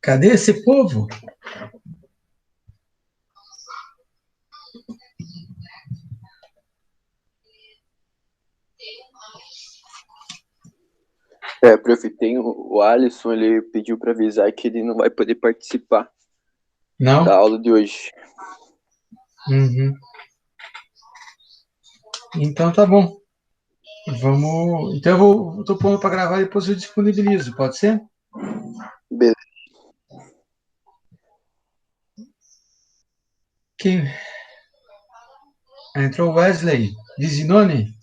Cadê esse povo? Prof, tem o Alisson, ele pediu para avisar que ele não vai poder participar Não? da aula de hoje. Uhum. Então tá bom. Vamos. Então eu tô pondo para gravar e depois eu disponibilizo, pode ser? Beleza. Quem... Entrou Wesley. Vizinone?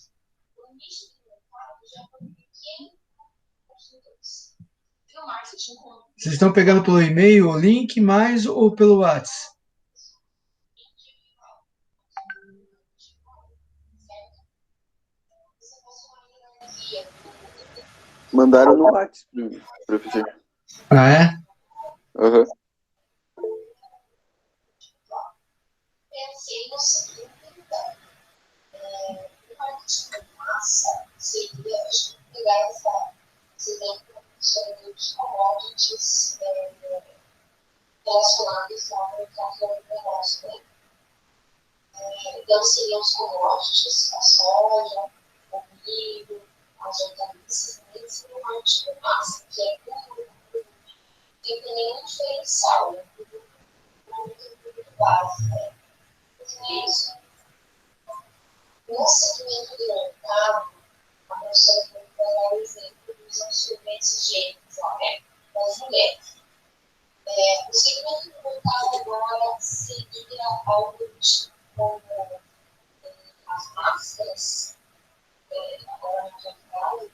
Vocês estão pegando pelo e-mail o link mais ou pelo WhatsApp? Mandaram no WhatsApp, professor. Ah, é? Aham. Então, seriam os commodities, a soja, o milho, as hortaliças, eles não é um tipo massa, que é puro, não tem nenhum diferencial, né? Tudo base, né? É isso. No segmento do mercado, a professora foi dar o exemplo dos absorventes gênicos lá, né? Das mulheres. O segmento do mercado agora seria algo tipo como as máscaras, agora no mercado,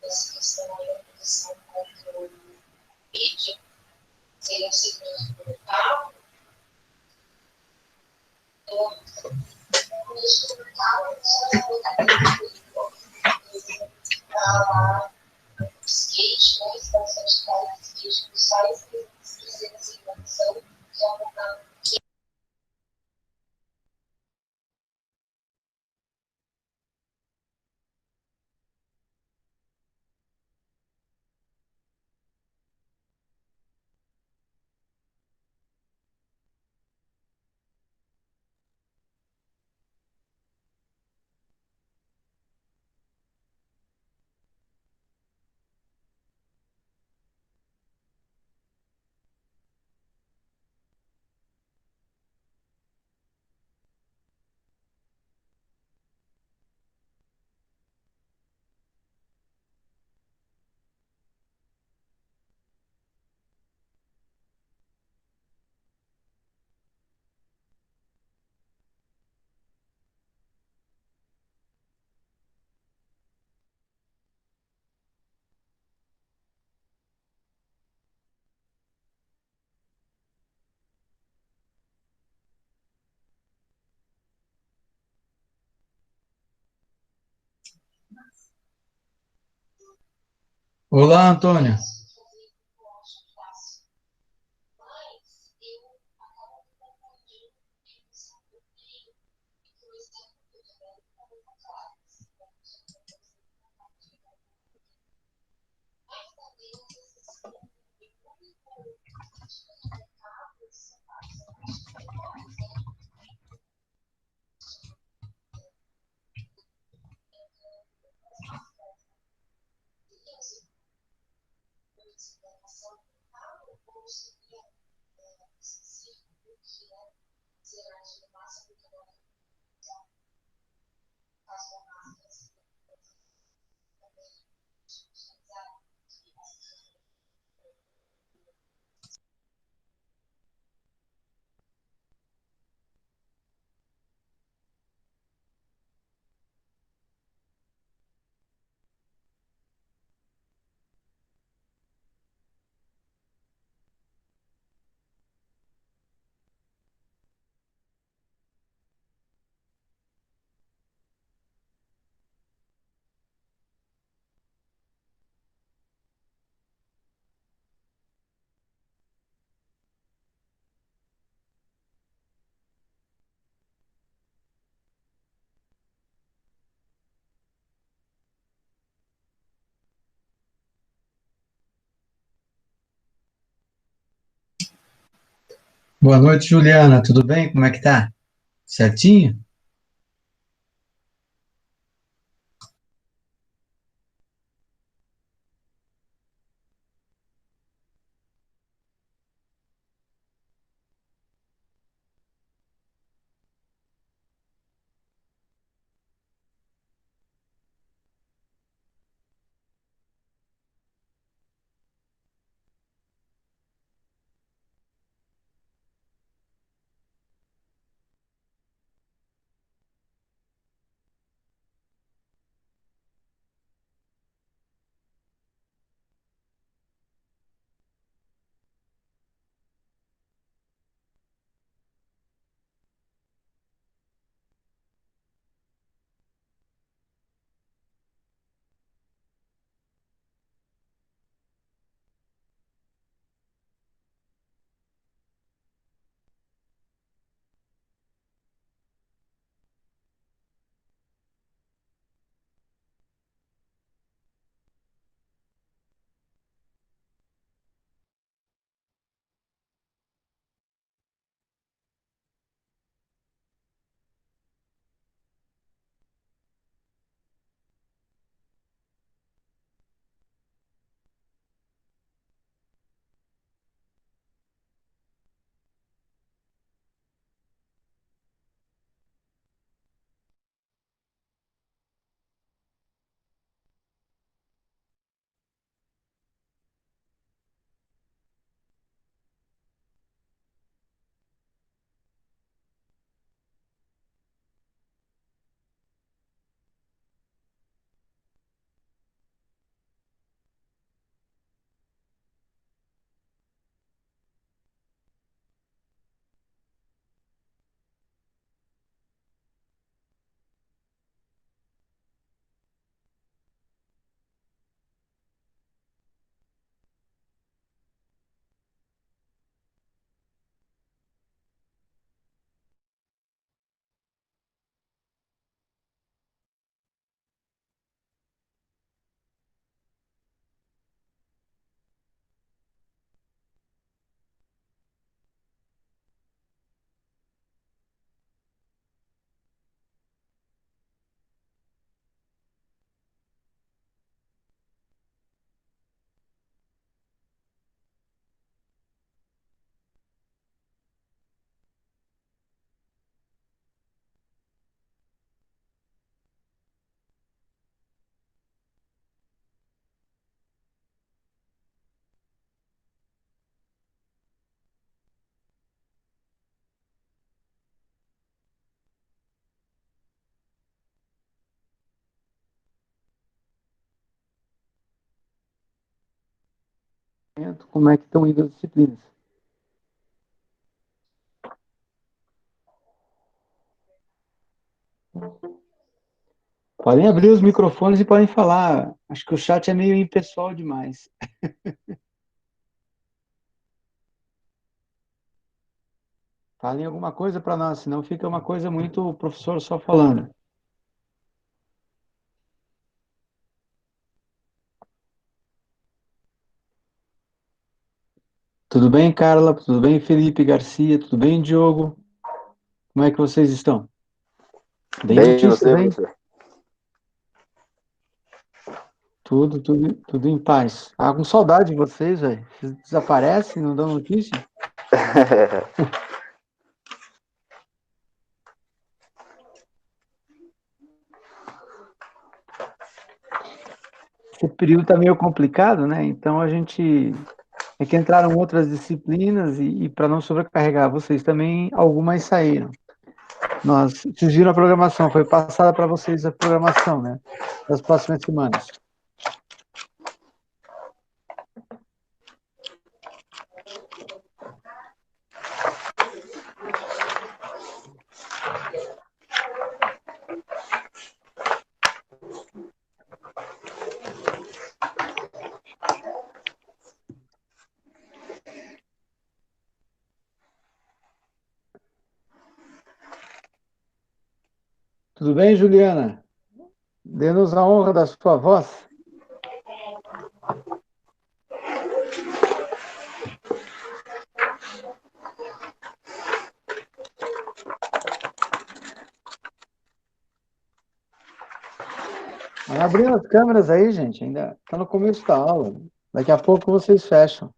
essa questão da produção contra o vídeo, seria o segmento do mercado. No nicho do mercado, só na botaria skate, né? Estão certificados de skate dos sites que a segmentação já montaram. Olá, Antônia. Boa noite, Juliana. Tudo bem? Como é que tá? Certinho? Como é que estão indo as disciplinas? Podem abrir os microfones e podem falar. Acho que o chat é meio impessoal demais. Falem alguma coisa para nós, senão fica uma coisa muito o professor só falando. Tudo bem, Carla? Tudo bem, Felipe Garcia? Tudo bem, Diogo? Como é que vocês estão? Deem Bem, e notícias, você, hein? professor? Tudo em paz. Ah, com saudade de vocês, velho. Vocês desaparecem, não dão notícia? Esse período está meio complicado, né? Então a gente é que entraram outras disciplinas e para não sobrecarregar vocês também, algumas saíram. Vocês viram a programação, foi passada para vocês a programação, né? Das próximas semanas. Tudo bem, Juliana? Dê-nos a honra da sua voz. Vai abrindo as câmeras aí, gente. Ainda está no começo da aula. Daqui a pouco vocês fecham.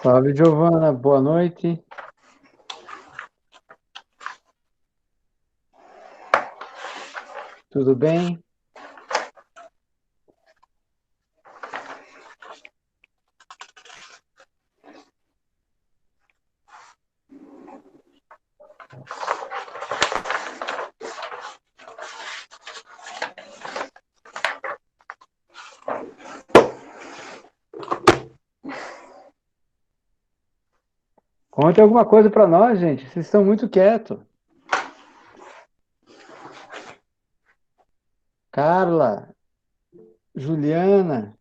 Salve, Giovana. Boa noite. Tudo bem? Conte alguma coisa para nós, gente. Vocês estão muito quietos. Carla, Juliana.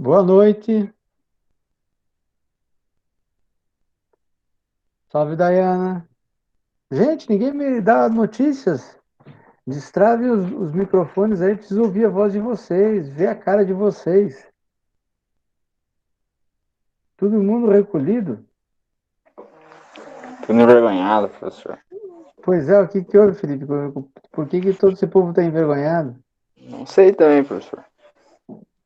Boa noite. Salve, Dayana. Gente, ninguém me dá notícias. Destrave os microfones aí, preciso ouvir a voz de vocês, ver a cara de vocês. Todo mundo recolhido? Tudo envergonhado, professor. Pois é, o que que houve, Felipe? Por que que todo esse povo está envergonhado? Não sei também, professor.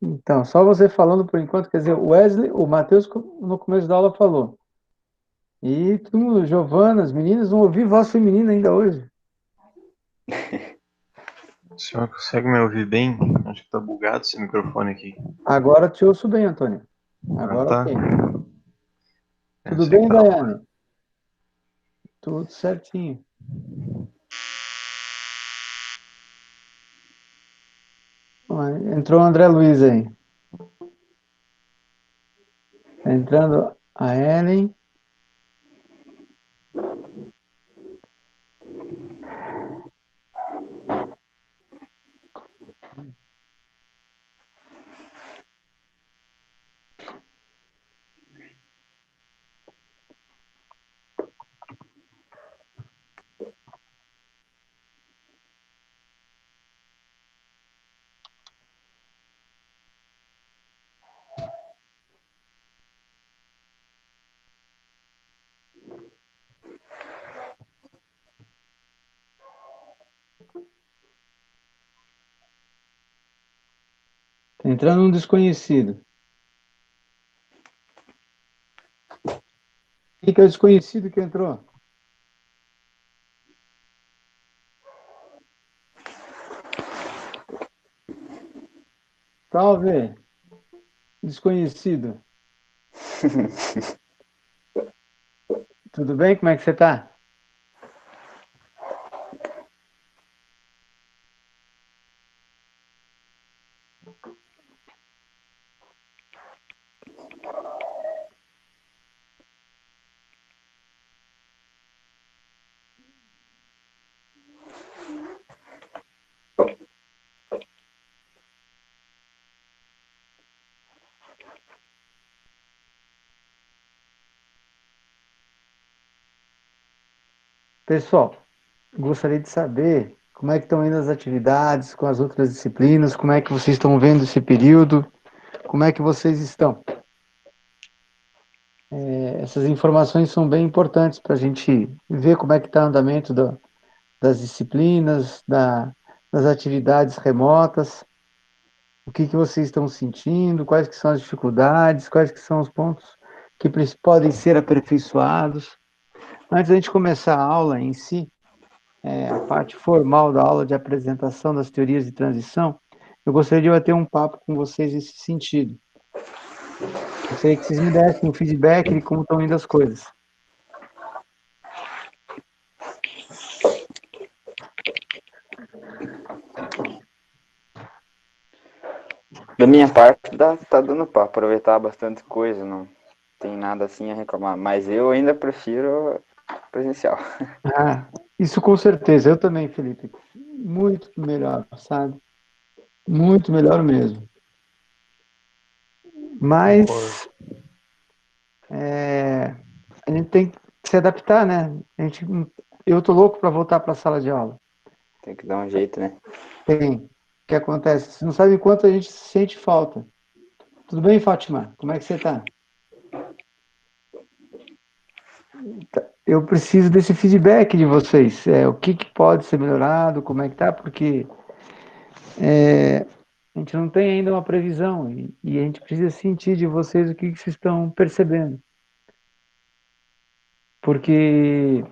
Então, só você falando por enquanto, quer dizer, o Wesley, o Matheus no começo da aula falou. E todo mundo, Giovana, as meninas, não ouvi voz feminina ainda hoje. O senhor consegue me ouvir bem? Acho que tá bugado esse microfone aqui. Agora te ouço bem, Antônio. Ah, Agora tá. ok. Eu Tudo sei bem, que tá. Daiane? Tudo certinho. Entrou o André Luiz aí. Tá entrando a Ellen. Entrando um desconhecido. Quem que é o desconhecido que entrou? Salve, desconhecido. Tudo bem? Como é que você tá? Pessoal, gostaria de saber como é que estão indo as atividades com as outras disciplinas, como é que vocês estão vendo esse período, como é que vocês estão. Essas informações são bem importantes para a gente ver como é que está o andamento das disciplinas, das atividades remotas, o que vocês estão sentindo, quais que são as dificuldades, quais que são os pontos que podem ser aperfeiçoados. Antes da gente começar a aula em si, a parte formal da aula de apresentação das teorias de transição, eu gostaria de bater um papo com vocês nesse sentido. Gostaria que vocês me dessem um feedback de como estão indo as coisas. Da minha parte, tá dando para aproveitar bastante coisa, não tem nada assim a reclamar. Mas eu ainda prefiro presencial. Ah, isso com certeza. Eu também, Felipe. Muito melhor, sabe? Muito melhor mesmo. Mas a gente tem que se adaptar, né? Eu tô louco para voltar para a sala de aula. Tem que dar um jeito, né? Tem. O que acontece? Você não sabe quanto a gente sente falta. Tudo bem, Fátima? Como é que você está? Eu preciso desse feedback de vocês. O que pode ser melhorado, como é que tá, porque a gente não tem ainda uma previsão e a gente precisa sentir de vocês o que vocês estão percebendo. Porque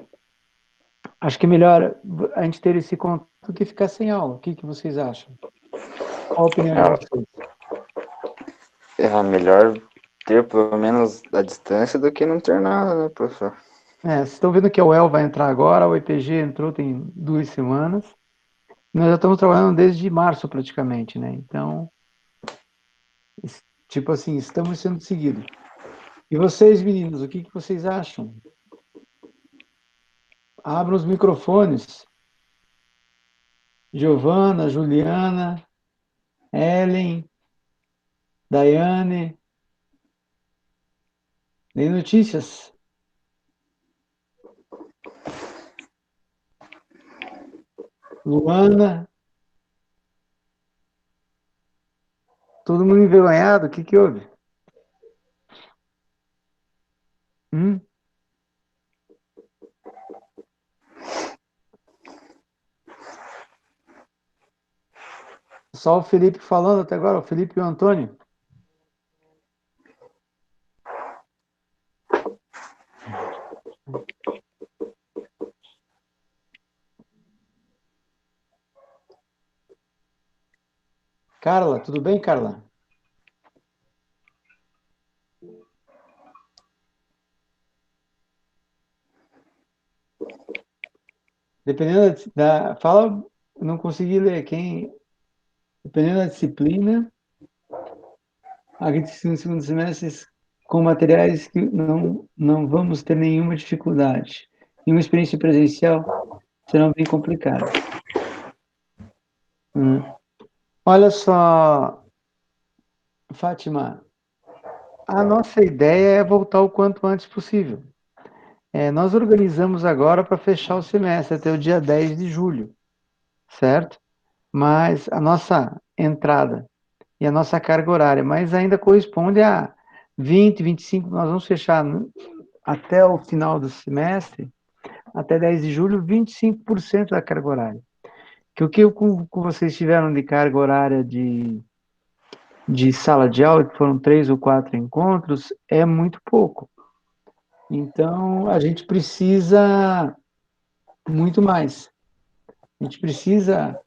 acho que é melhor a gente ter esse contato do que ficar sem aula. O que vocês acham? Qual a opinião de vocês? É melhor ter pelo menos a distância do que não ter nada, né, professor? Vocês estão vendo que a UEL vai entrar agora, o EPG entrou tem 2 semanas. Nós já estamos trabalhando desde março praticamente, né? Então, tipo assim, estamos sendo seguidos. E vocês, meninos, o que vocês acham? Abram os microfones. Giovana, Juliana, Ellen, Daiane. Dê notícias. Luana. Todo mundo envergonhado? O que houve? Só o Felipe falando até agora, o Felipe e o Antônio. Carla, tudo bem, Carla? Dependendo da. Fala, eu não consegui ler quem. Dependendo da disciplina, acredito que no segundo semestre, com materiais que não vamos ter nenhuma dificuldade. E uma experiência presencial serão bem complicadas. Olha só, Fátima, a nossa ideia é voltar o quanto antes possível. Nós organizamos agora para fechar o semestre até o dia 10 de julho, certo? Mas a nossa entrada e a nossa carga horária, mas ainda corresponde a 20, 25, nós vamos fechar até o final do semestre, até 10 de julho, 25% da carga horária. Que o que vocês tiveram de carga horária de de sala de aula, que foram 3 ou 4 encontros, é muito pouco. Então, a gente precisa muito mais. A gente precisa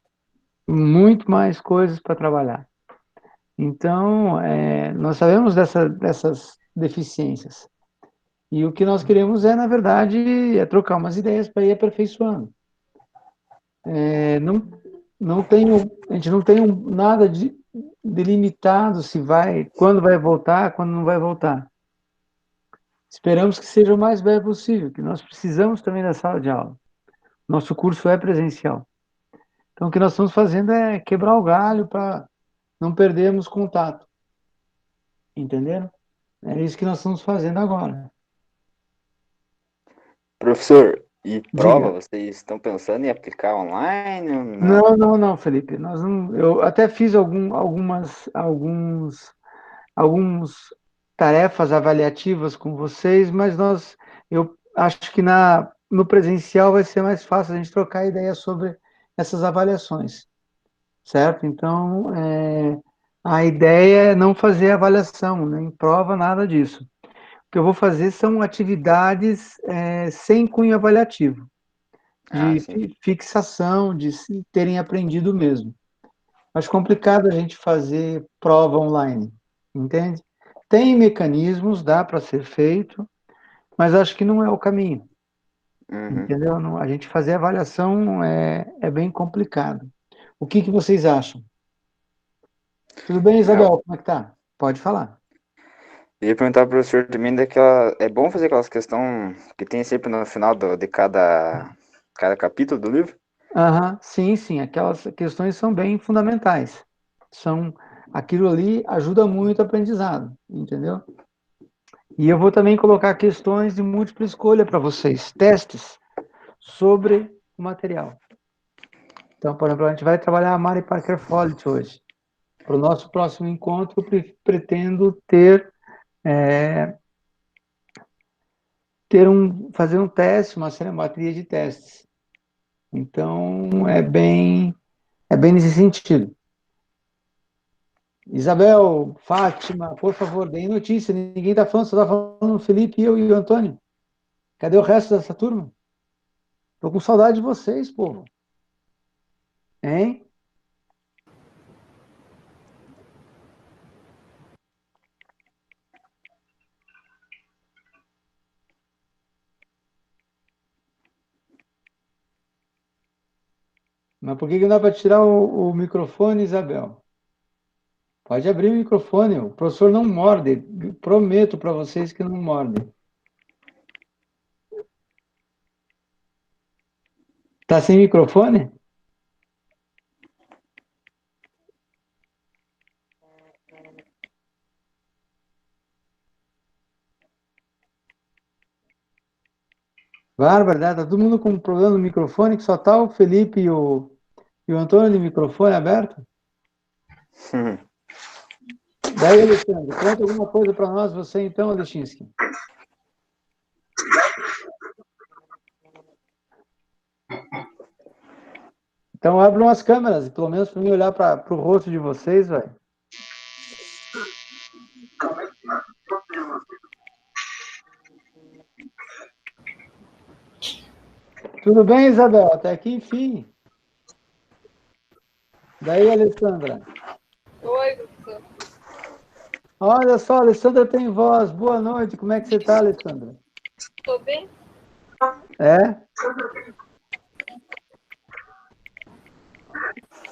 muito mais coisas para trabalhar. Então, nós sabemos dessas deficiências. E o que nós queremos na verdade, trocar umas ideias para ir aperfeiçoando. Não tenho, a gente não tem nada delimitado se quando vai voltar, quando não vai voltar. Esperamos que seja o mais breve possível, que nós precisamos também da sala de aula. Nosso curso é presencial. Então, o que nós estamos fazendo é quebrar o galho para não perdermos contato. Entenderam? É isso que nós estamos fazendo agora. Professor, e prova, Diga. vocês estão pensando em aplicar online ou não? Não, Felipe. Nós não, eu até fiz alguns tarefas avaliativas com vocês, mas eu acho que no presencial vai ser mais fácil a gente trocar ideias sobre essas avaliações, certo? Então, a ideia é não fazer avaliação, nem prova, nada disso. O que eu vou fazer são atividades sem cunho avaliativo, Ah, de sim. fixação, de se terem aprendido mesmo. Acho complicado a gente fazer prova online, entende? Tem mecanismos, dá para ser feito, mas acho que não é o caminho, Uhum. entendeu? A gente fazer avaliação é bem complicado. O que vocês acham? Tudo bem, Não. Isabel? Como é que tá? Pode falar. Eu ia perguntar pro professor também daquela. É bom fazer aquelas questões que tem sempre no final de cada capítulo do livro? Aham, sim, aquelas questões são bem fundamentais. Aquilo ali ajuda muito o aprendizado, entendeu? E eu vou também colocar questões de múltipla escolha para vocês, testes sobre o material. Então, por exemplo, a gente vai trabalhar a Mary Parker Follett hoje. Para o nosso próximo encontro, pretendo fazer um teste, uma bateria de testes. Então, é bem nesse sentido. Isabel, Fátima, por favor, deem notícia. Ninguém está falando, só está falando o Felipe, eu e o Antônio. Cadê o resto dessa turma? Estou com saudade de vocês, povo. Hein? Mas por que não dá para tirar o microfone, Isabel? Pode abrir o microfone, o professor não morde. Prometo para vocês que não morde. Tá sem microfone? Bárbara, tá todo mundo com problema no microfone, que só tá o Felipe e o Antônio de microfone aberto? Daí, Alexandre, conta alguma coisa para nós, você então, Alechinsky. Então, abram as câmeras, pelo menos para mim olhar para o rosto de vocês, velho. Tudo bem, Isabel? Até aqui, enfim. Daí, Alessandra. Oi, professor. Olha só, a Alessandra tem voz. Boa noite. Como é que você está, Alessandra? Tô bem? É?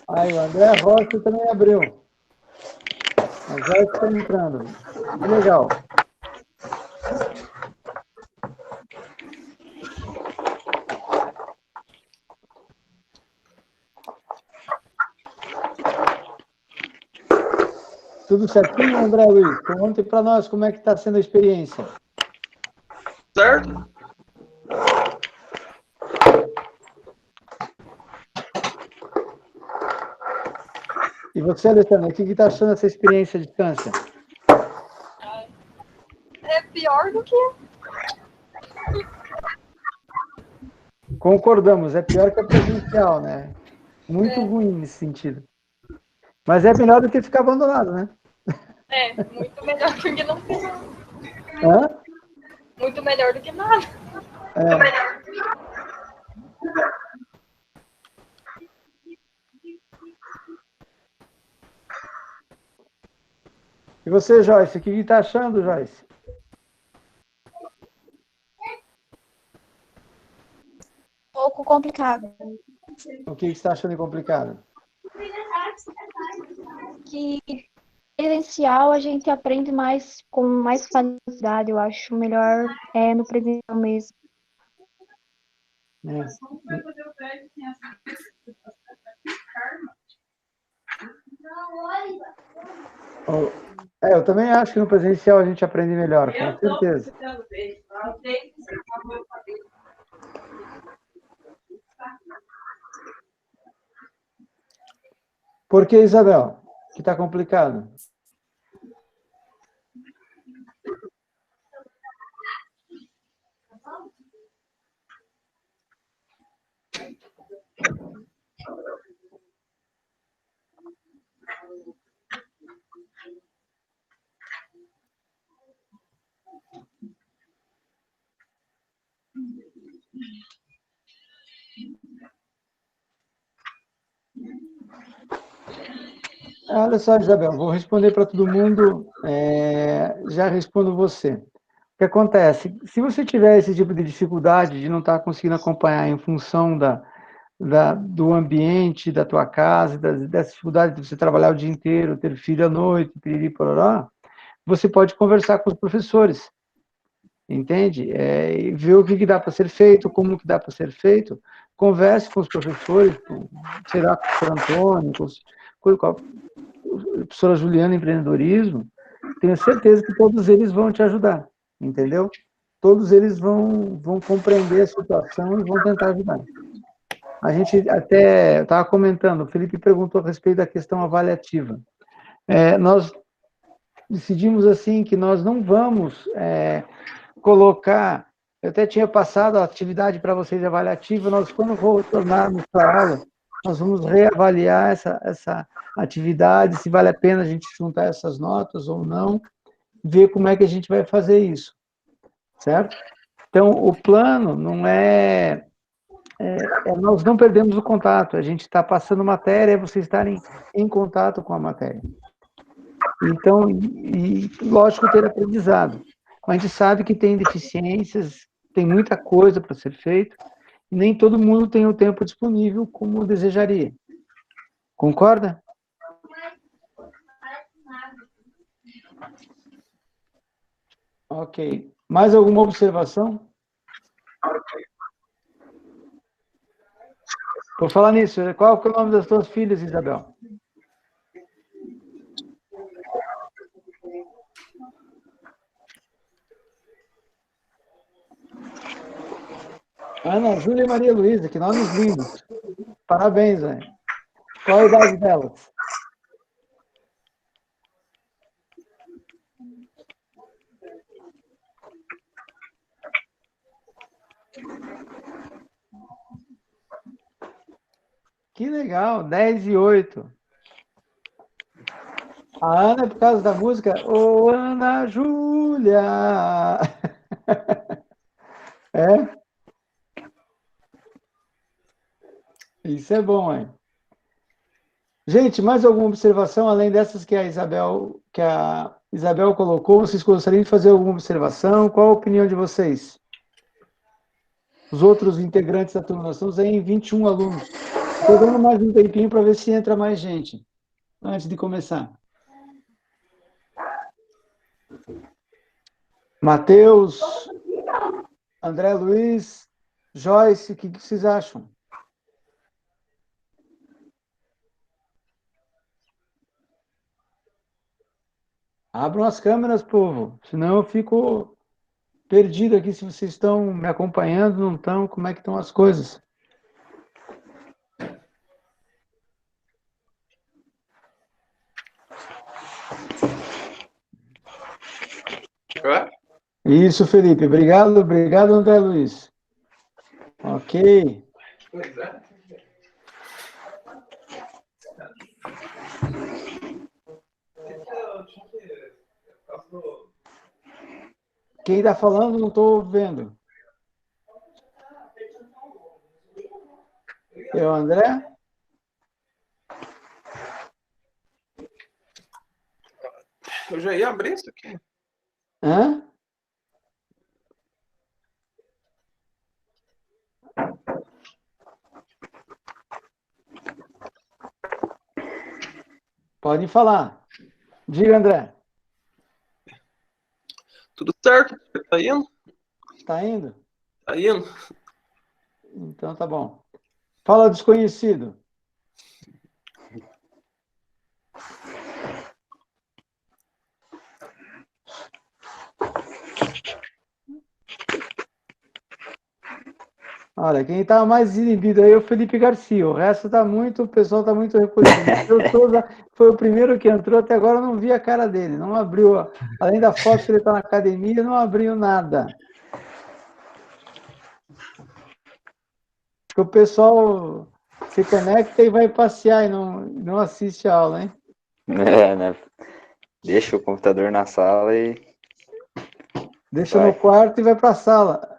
Aí, o André Rocha também abriu. Mas já está entrando. Que legal. Tudo certinho, André Luiz? Conte para nós como é que está sendo a experiência. Certo? E você, Alessandra, o que está achando dessa experiência à distância? É pior do que... Concordamos, é pior que a presencial, né? Muito ruim nesse sentido. Mas é melhor do que ficar abandonado, né? É, muito melhor do que não ter nada. Hã? Muito melhor do que nada. E você, Joyce, o que está achando, Joyce? Pouco complicado. O que você está achando complicado? Que presencial a gente aprende mais com mais facilidade, eu acho melhor no presencial mesmo. Eu também acho que no presencial a gente aprende melhor, com certeza. Por que, Isabel? Que está complicado? Olha só, Isabel, vou responder para todo mundo, já respondo você. O que acontece? Se você tiver esse tipo de dificuldade de não estar conseguindo acompanhar em função do ambiente da tua casa, dessa dificuldade de você trabalhar o dia inteiro, ter filho à noite, piriri, pororó, você pode conversar com os professores, entende? E ver o que dá para ser feito, como que dá para ser feito. Converse com os professores, sei lá, com o professor Antônio, com a professora Juliana, empreendedorismo. Tenho certeza que todos eles vão te ajudar, entendeu? Todos eles vão compreender a situação e vão tentar ajudar. A gente até estava comentando, o Felipe perguntou a respeito da questão avaliativa. Nós decidimos assim que nós não vamos colocar, eu até tinha passado a atividade para vocês avaliativa, nós quando retornarmos para a aula, nós vamos reavaliar essa atividade, se vale a pena a gente juntar essas notas ou não, ver como é que a gente vai fazer isso, certo? Então, o plano não nós não perdemos o contato, a gente está passando matéria, é vocês estarem em contato com a matéria. Então, e lógico, ter aprendizado. A gente sabe que tem deficiências, tem muita coisa para ser feito, e nem todo mundo tem o tempo disponível como desejaria. Concorda? Ok. Mais alguma observação? Por falar nisso, qual que é o nome das tuas filhas, Isabel? Ana Júlia e Maria Luísa, que nomes lindos. Parabéns, velho. Qual a idade delas? Que legal, 10 e 8. A Ana é por causa da música Ô, Ana Júlia. É? Isso é bom, hein? Gente, mais alguma observação, além dessas que a Isabel colocou? Vocês gostariam de fazer alguma observação? Qual a opinião de vocês? Os outros integrantes da turma, nós estamos aí em 21 alunos. Estou dando mais um tempinho para ver se entra mais gente, antes de começar. Matheus, André Luiz, Joyce, o que vocês acham? Abram as câmeras, povo, senão eu fico perdido aqui se vocês estão me acompanhando, não estão, como é que estão as coisas. Isso, Felipe. Obrigado, André Luiz. Ok. Pois é. Quem está falando, não estou vendo. Eu, André? Eu já ia abrir isso aqui. Hã? Podem falar. Diga, André. Tudo certo? Você tá indo? Está indo? Tá indo? Então tá bom. Fala, desconhecido. Olha, quem está mais inibido aí é o Felipe Garcia. O resto está muito, o pessoal está muito recolhido. O Souza foi o primeiro que entrou, até agora eu não vi a cara dele. Não abriu, além da foto que ele está na academia, não abriu nada. Porque o pessoal se conecta e vai passear e não assiste a aula, hein? Né? Deixa o computador na sala e Deixa vai. no quarto e vai para a sala.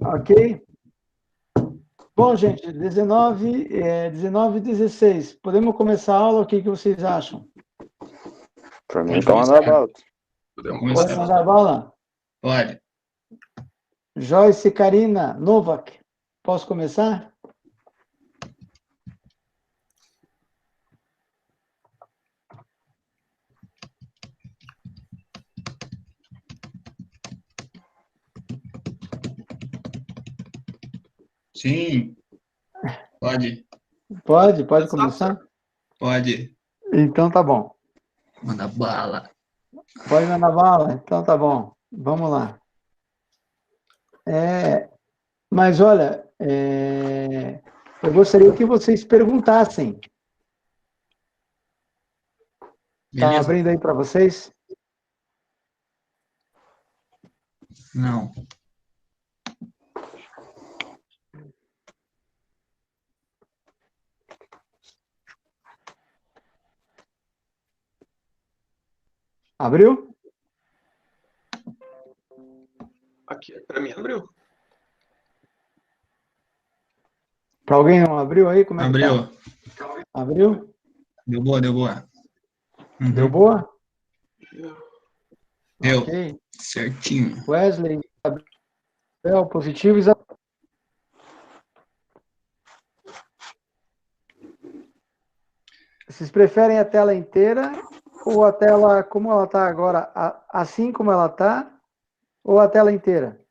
Ok? Bom, gente, 19 e 16. Podemos começar a aula? O que vocês acham? Pra mim, Pode tá mandando a começar. bala. Podemos Pode Pode começar. mandar bala? Pode. Joyce Karina Novak. Posso começar? Sim. Pode. Pode começar? Pode. Então tá bom. Manda bala. Pode mandar bala? Então tá bom. Vamos lá. Mas olha, eu gostaria que vocês perguntassem. Tá Beleza? abrindo aí para vocês? Não. Abriu? aqui. Pra mim abriu. Para alguém não abriu aí? Como é que Abriu. tá? Abriu? Deu boa, deu boa. Uhum. Deu boa? Deu. Ok. Certinho. Wesley, Gabriel, positivo. Vocês preferem a tela inteira ou a tela como ela está agora, assim como ela está, ou a tela inteira?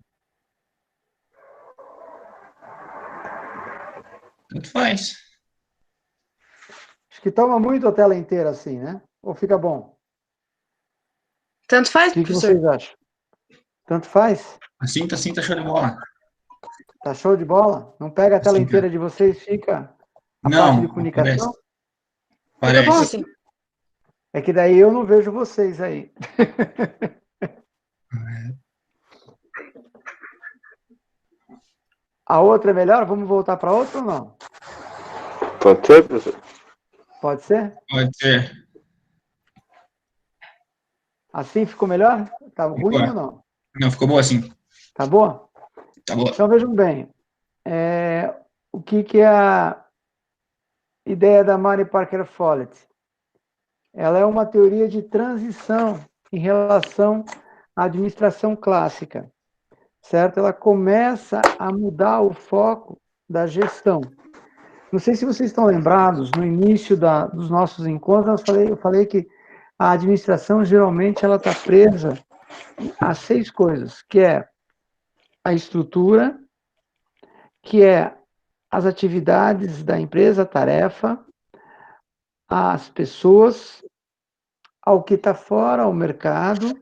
Tanto faz. Acho que toma muito a tela inteira assim, né? Ou fica bom? Tanto faz, O que professor. vocês acham? Tanto faz? Assim tá show de bola. Tá show de bola? Não pega a tela Assim, inteira de vocês, fica a parte de Não, comunicação? Fica bom parece. assim. É que daí eu não vejo vocês aí. A outra é melhor? Vamos voltar para outra ou não? Pode ser, professor? Pode ser? Pode ser. Assim ficou melhor? Tá ruim Ficou. ou não? Não, ficou boa assim. Tá boa? Tá boa. Então vejam bem. O que é a ideia da Mary Parker Follett? Ela é uma teoria de transição em relação à administração clássica, certo? Ela começa a mudar o foco da gestão. Não sei se vocês estão lembrados, no início dos nossos encontros, eu falei que a administração, geralmente, ela está presa a 6 coisas, que é a estrutura, que é as atividades da empresa, a tarefa, as pessoas, ao que está fora, ao mercado,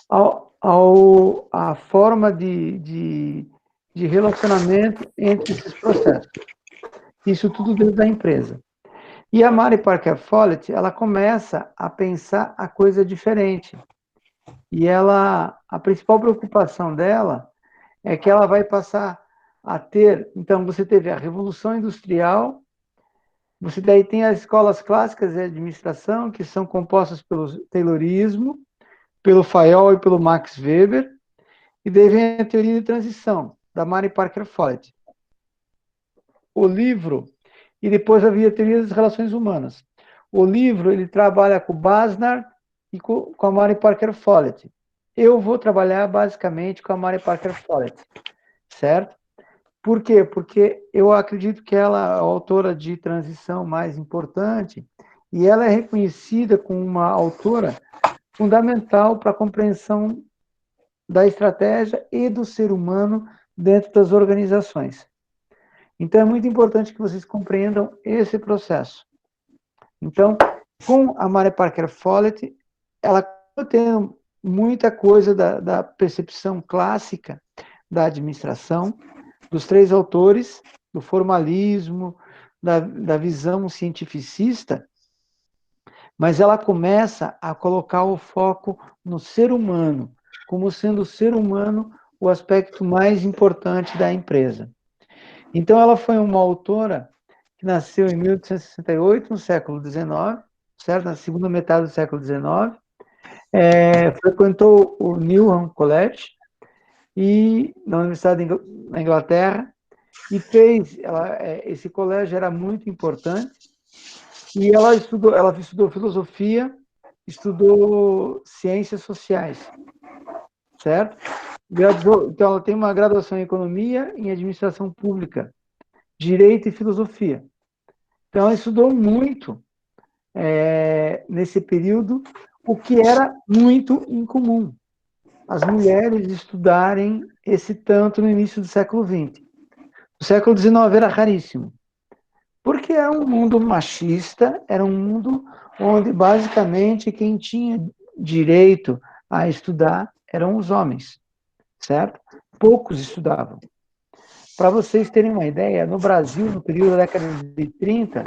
a forma de relacionamento entre esses processos. Isso tudo dentro da empresa. E a Mary Parker Follett, ela começa a pensar a coisa diferente. E a principal preocupação dela é que ela vai passar a ter, então você teve a Revolução Industrial, você daí tem as escolas clássicas de administração, que são compostas pelo Taylorismo, pelo Fayol e pelo Max Weber, e daí vem a teoria de transição, da Mary Parker Follett. O livro, e depois havia a teoria das relações humanas. O livro, ele trabalha com o Basnar e com a Mary Parker Follett. Eu vou trabalhar basicamente com a Mary Parker Follett, certo? Por quê? Porque eu acredito que ela é a autora de transição mais importante e ela é reconhecida como uma autora fundamental para a compreensão da estratégia e do ser humano dentro das organizações. Então, é muito importante que vocês compreendam esse processo. Então, com a Mary Parker Follett, ela tem muita coisa da percepção clássica da administração, dos três autores, do formalismo, da visão cientificista, mas ela começa a colocar o foco no ser humano, como sendo o ser humano o aspecto mais importante da empresa. Então, ela foi uma autora que nasceu em 1868, no século XIX, certo? Na segunda metade do século XIX, frequentou o Newnham College, e na Universidade da Inglaterra, e fez, esse colégio era muito importante, e ela estudou filosofia, estudou ciências sociais, certo? Então, ela tem uma graduação em economia, em administração pública, direito e filosofia. Então, ela estudou muito nesse período, o que era muito incomum, as mulheres estudarem esse tanto no início do século XX. No século XIX era raríssimo, porque era um mundo machista, era um mundo onde, basicamente, quem tinha direito a estudar eram os homens, certo? Poucos estudavam. Para vocês terem uma ideia, no Brasil, no período da década de 30,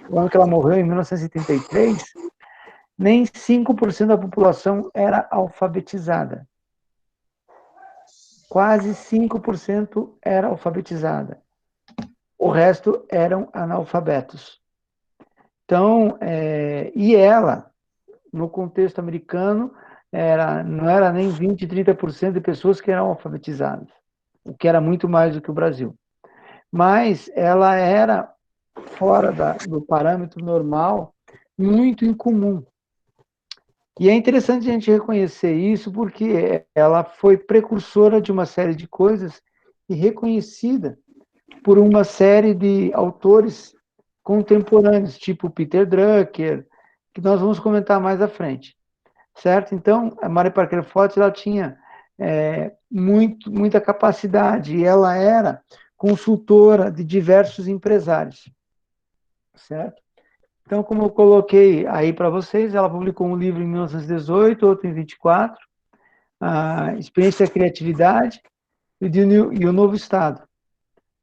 o ano que ela morreu, em 1933, nem 5% da população era alfabetizada. Quase 5% era alfabetizada. O resto eram analfabetos. Então, e ela, no contexto americano, não era nem 20%, 30% de pessoas que eram alfabetizadas, o que era muito mais do que o Brasil. Mas ela era, fora do parâmetro normal, muito incomum. E é interessante a gente reconhecer isso, porque ela foi precursora de uma série de coisas e reconhecida por uma série de autores contemporâneos, tipo Peter Drucker, que nós vamos comentar mais à frente, certo? Então, a Mary Parker Follett, ela tinha muita capacidade, e ela era consultora de diversos empresários, certo? Então, como eu coloquei aí para vocês, ela publicou um livro em 1918, outro em 24, a Experiência e a Criatividade e o Novo Estado.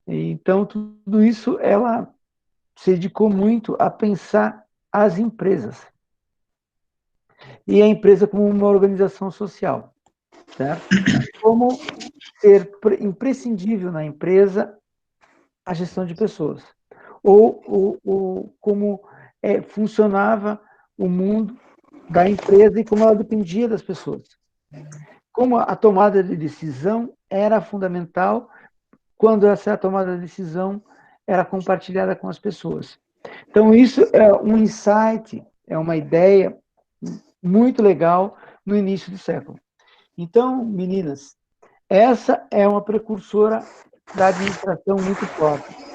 Então, tudo isso ela se dedicou muito a pensar as empresas. E a empresa como uma organização social, certo? Como ser imprescindível na empresa a gestão de pessoas. Ou como funcionava o mundo da empresa e como ela dependia das pessoas. Como a tomada de decisão era fundamental quando essa tomada de decisão era compartilhada com as pessoas. Então, isso é um insight, é uma ideia muito legal no início do século. Então, meninas, essa é uma precursora da administração muito forte.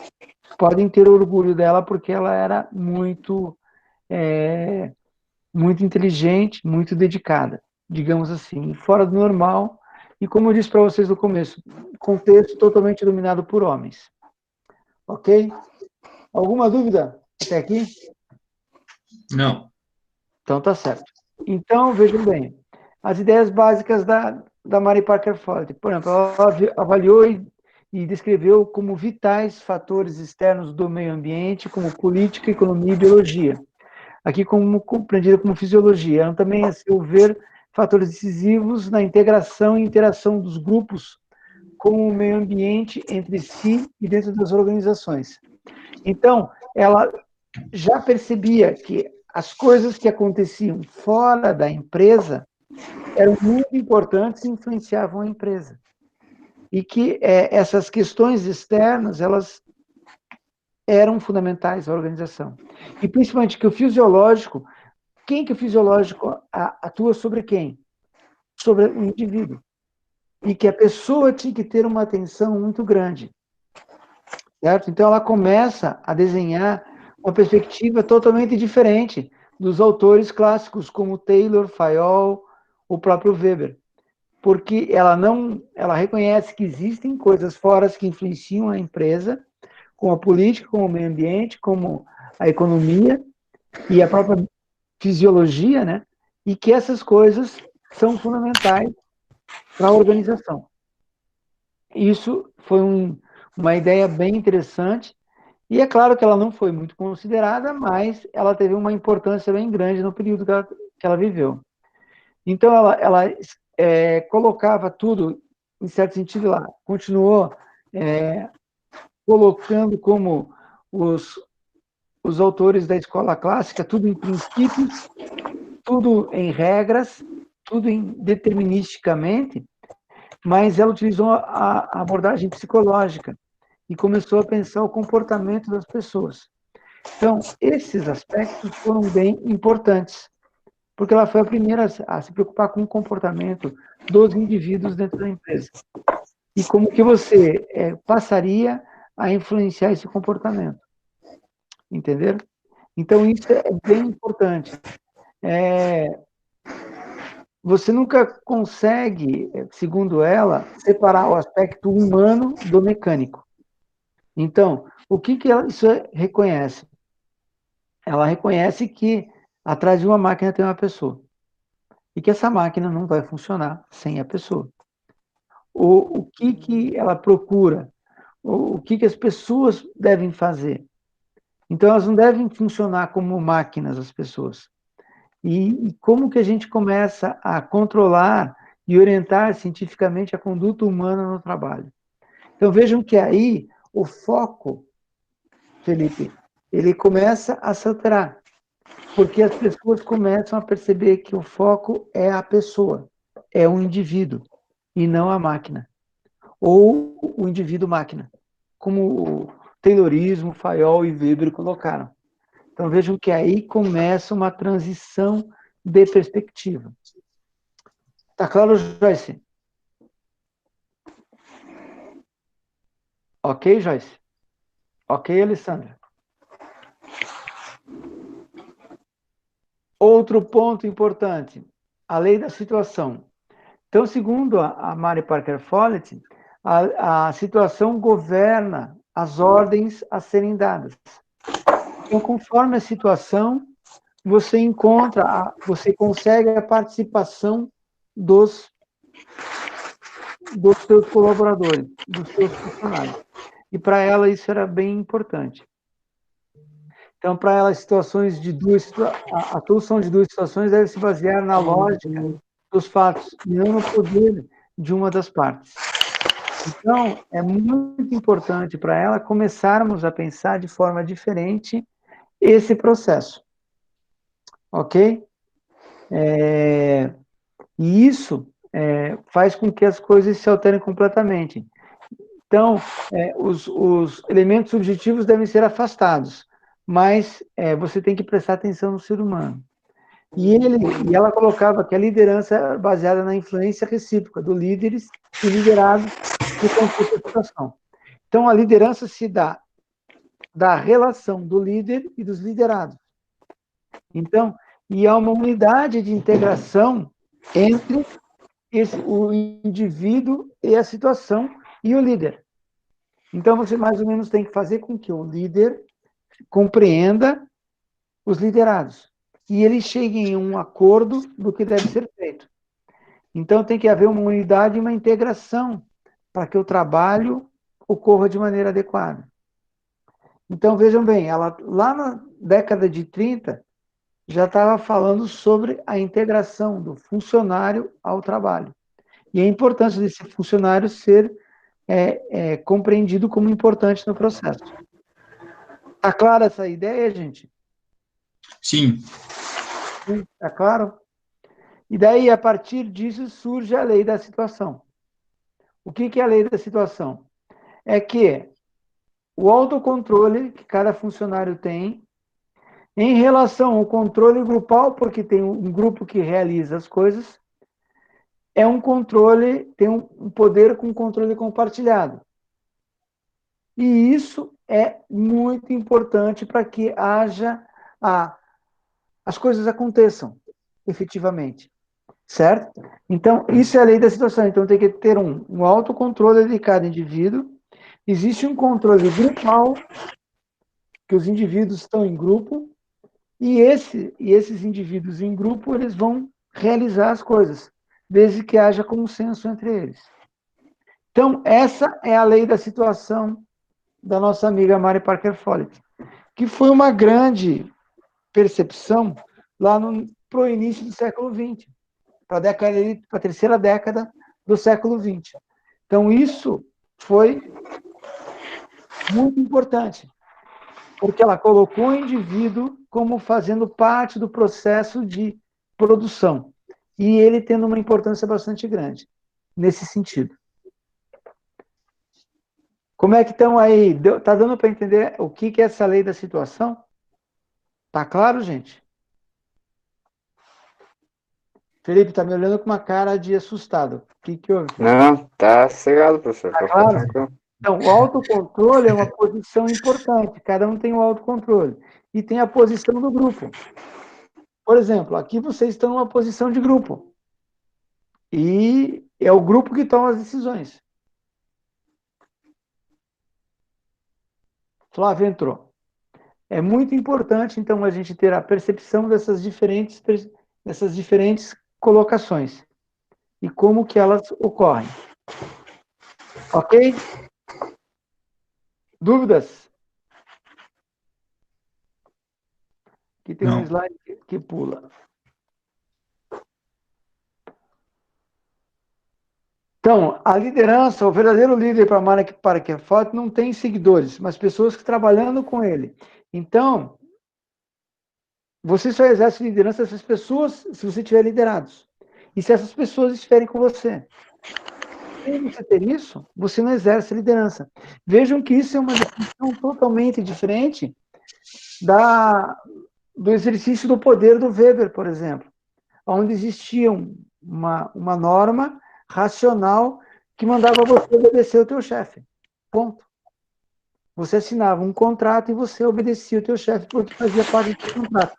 Podem ter orgulho dela, porque ela era muito inteligente, muito dedicada, digamos assim, fora do normal, e como eu disse para vocês no começo, contexto totalmente dominado por homens. Ok? Alguma dúvida até aqui? Não. Então tá certo. Então, vejam bem, as ideias básicas da Mary Parker Follett. Por exemplo, ela avaliou e descreveu como vitais fatores externos do meio ambiente, como política, economia e biologia. Aqui compreendida como fisiologia. Ela também, a seu ver, fatores decisivos na integração e interação dos grupos com o meio ambiente entre si e dentro das organizações. Então, ela já percebia que as coisas que aconteciam fora da empresa eram muito importantes e influenciavam a empresa. E que essas questões externas, elas eram fundamentais à organização. E principalmente que o fisiológico, quem que o fisiológico atua sobre quem? Sobre o indivíduo. E que a pessoa tinha que ter uma atenção muito grande. Certo? Então ela começa a desenhar uma perspectiva totalmente diferente dos autores clássicos como Taylor, Fayol, o próprio Weber. Porque ela reconhece que existem coisas fora que influenciam a empresa, como a política, como o meio ambiente, como a economia e a própria fisiologia, né? E que essas coisas são fundamentais para a organização. Isso foi uma ideia bem interessante, e é claro que ela não foi muito considerada, mas ela teve uma importância bem grande no período que ela viveu. Então, ela colocava tudo, em certo sentido, lá, continuou colocando como os autores da escola clássica, tudo em princípios, tudo em regras, tudo deterministicamente, mas ela utilizou a abordagem psicológica e começou a pensar o comportamento das pessoas. Então, esses aspectos foram bem importantes, porque ela foi a primeira a se preocupar com o comportamento dos indivíduos dentro da empresa. E como que você passaria a influenciar esse comportamento. Entenderam? Então, isso é bem importante. Você nunca consegue, segundo ela, separar o aspecto humano do mecânico. Então, o que isso reconhece? Ela reconhece que atrás de uma máquina tem uma pessoa. E que essa máquina não vai funcionar sem a pessoa. O que ela procura? O que as pessoas devem fazer? Então, elas não devem funcionar como máquinas, as pessoas. E como que a gente começa a controlar e orientar cientificamente a conduta humana no trabalho? Então, vejam que aí o foco, Felipe, ele começa a se alterar, porque as pessoas começam a perceber que o foco é a pessoa, é o indivíduo, e não a máquina, ou o indivíduo-máquina, como o Taylorismo, Fayol e Weber colocaram. Então, vejam que aí começa uma transição de perspectiva. Tá claro, Joyce? Ok, Joyce? Ok, Alessandra? Outro ponto importante, a lei da situação. Então, segundo a Mary Parker Follett, a situação governa as ordens a serem dadas. Então, conforme a situação, você consegue a participação dos seus colaboradores, dos seus funcionários. E para ela isso era bem importante. Então, para ela, a solução de duas situações deve se basear na lógica dos fatos, e não no poder de uma das partes. Então, é muito importante para ela começarmos a pensar de forma diferente esse processo. Ok? E isso faz com que as coisas se alterem completamente. Então, os elementos subjetivos devem ser afastados, mas você tem que prestar atenção no ser humano. E ela colocava que a liderança era baseada na influência recíproca do líderes e liderados no contexto da situação. Então, a liderança se dá da relação do líder e dos liderados. Então, e há uma unidade de integração entre o indivíduo e a situação e o líder. Então, você mais ou menos tem que fazer com que o líder compreenda os liderados e eles cheguem em um acordo do que deve ser feito. Então, tem que haver uma unidade e uma integração para que o trabalho ocorra de maneira adequada. Então, vejam bem, ela lá na década de 30 já estava falando sobre a integração do funcionário ao trabalho. E a importância desse funcionário ser é compreendido como importante no processo. Está clara essa ideia, gente? Sim. Está claro? E daí, a partir disso, surge a lei da situação. O que é a lei da situação? É que o autocontrole que cada funcionário tem em relação ao controle grupal, porque tem um grupo que realiza as coisas, é um controle, tem um poder com controle compartilhado. E isso é muito importante para que as coisas aconteçam efetivamente, certo? Então, isso é a lei da situação. Então, tem que ter um autocontrole de cada indivíduo. Existe um controle grupal, que os indivíduos estão em grupo, e esses indivíduos em grupo, eles vão realizar as coisas, desde que haja consenso entre eles. Então, essa é a lei da situação da nossa amiga Mary Parker Follett, que foi uma grande percepção lá para o início do século XX, para a terceira década do século XX. Então, isso foi muito importante, porque ela colocou o indivíduo como fazendo parte do processo de produção, e ele tendo uma importância bastante grande, nesse sentido. Como é que estão aí? Está dando para entender o que é essa lei da situação? Tá claro, gente? Felipe, está me olhando com uma cara de assustado. O que houve? Não, tá cegado, professor. Tá claro? Então, o autocontrole é uma posição importante. Cada um tem o autocontrole. E tem a posição do grupo. Por exemplo, aqui vocês estão numa posição de grupo. E é o grupo que toma as decisões. Flávio entrou. É muito importante, então, a gente ter a percepção dessas diferentes colocações e como que elas ocorrem. Ok? Dúvidas? Aqui tem um slide que pula. Então, a liderança, o verdadeiro líder para Mark Parker Follett não tem seguidores, mas pessoas que trabalhando com ele. Então, você só exerce liderança se as pessoas, se você tiver liderados. E se essas pessoas estiverem com você. Sem você ter isso, você não exerce liderança. Vejam que isso é uma definição totalmente diferente do exercício do poder do Weber, por exemplo, onde existia uma norma racional que mandava você obedecer o teu chefe. Ponto. Você assinava um contrato e você obedecia o teu chefe porque fazia parte do teu contrato.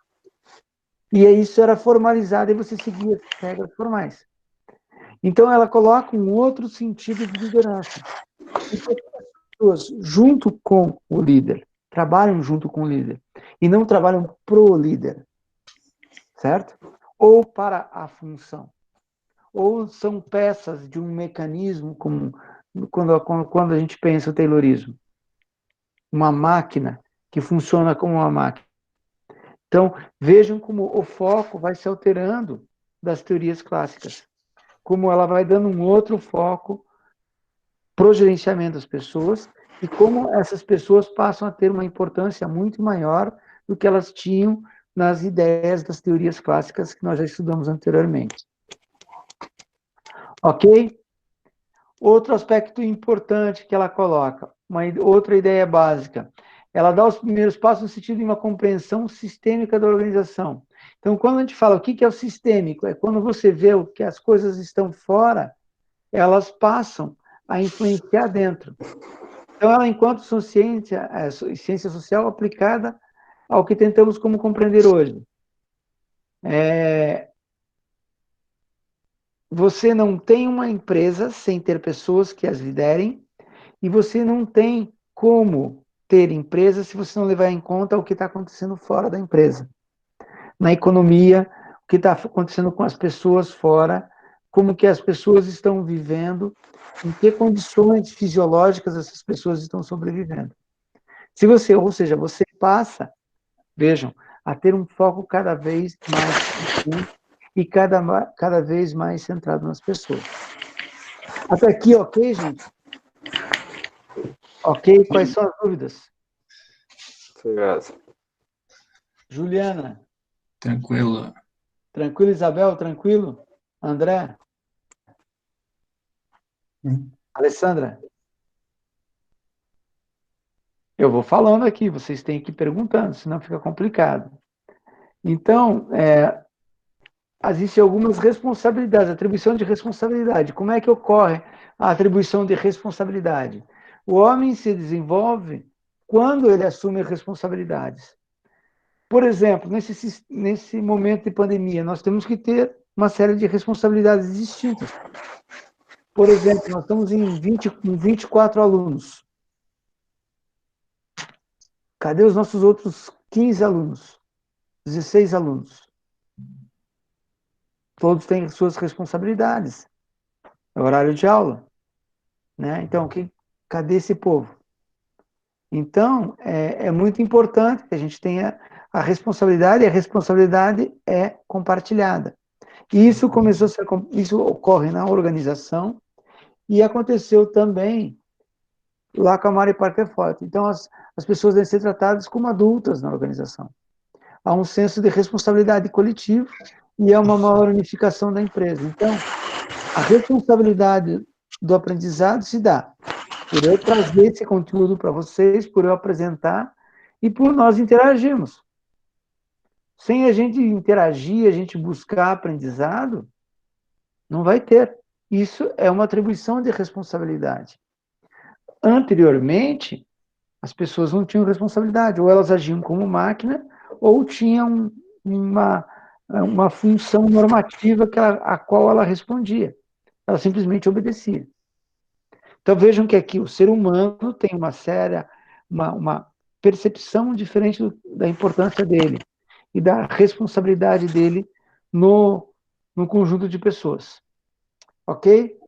E isso era formalizado e você seguia as regras formais. Então, ela coloca um outro sentido de liderança. E as pessoas, junto com o líder, trabalham junto com o líder. E não trabalham pro líder. Certo? Ou para a função. Ou são peças de um mecanismo, como quando a gente pensa o Taylorismo. Uma máquina que funciona como uma máquina. Então, vejam como o foco vai se alterando das teorias clássicas. Como ela vai dando um outro foco para o gerenciamento das pessoas e como essas pessoas passam a ter uma importância muito maior do que elas tinham nas ideias das teorias clássicas que nós já estudamos anteriormente. Ok? Outro aspecto importante que ela coloca, outra ideia básica, ela dá os primeiros passos no sentido de uma compreensão sistêmica da organização. Então, quando a gente fala o que é o sistêmico, é quando você vê que as coisas estão fora, elas passam a influenciar dentro. Então, ela, enquanto ciência social aplicada ao que tentamos como compreender hoje. Você não tem uma empresa sem ter pessoas que as liderem, e você não tem como ter empresa se você não levar em conta o que está acontecendo fora da empresa. Na economia, o que está acontecendo com as pessoas fora, como que as pessoas estão vivendo, em que condições fisiológicas essas pessoas estão sobrevivendo. Ou seja, você passa, vejam, a ter um foco cada vez mais e cada vez mais centrado nas pessoas. Até aqui, ok, gente? Ok? Quais são as dúvidas? Obrigado. Juliana, Tranquilo. tranquilo? Isabel, tranquilo? André? Alessandra? Eu vou falando aqui, vocês têm que ir perguntando, senão fica complicado. Então, existem algumas responsabilidades, atribuição de responsabilidade. Como é que ocorre a atribuição de responsabilidade? O homem se desenvolve quando ele assume responsabilidades. Por exemplo, nesse momento de pandemia, nós temos que ter uma série de responsabilidades distintas. Por exemplo, nós estamos em 24 alunos. Cadê os nossos outros 15 alunos? 16 alunos? Todos têm suas responsabilidades. É horário de aula. Né? Então, cadê esse povo? Então, é muito importante que a gente tenha a responsabilidade, e a responsabilidade é compartilhada. E isso isso ocorre na organização e aconteceu também lá com a Mari Parker Foto. Então, as pessoas devem ser tratadas como adultas na organização. Há um senso de responsabilidade coletivo e é uma maior unificação da empresa. Então, a responsabilidade do aprendizado se dá por eu trazer esse conteúdo para vocês, por eu apresentar e por nós interagirmos. Sem a gente interagir, a gente buscar aprendizado, não vai ter. Isso é uma atribuição de responsabilidade. Anteriormente, as pessoas não tinham responsabilidade, ou elas agiam como máquina, ou tinham uma função normativa a qual ela respondia. Ela simplesmente obedecia. Então vejam que aqui o ser humano tem uma percepção diferente da importância dele e da responsabilidade dele no conjunto de pessoas. Ok?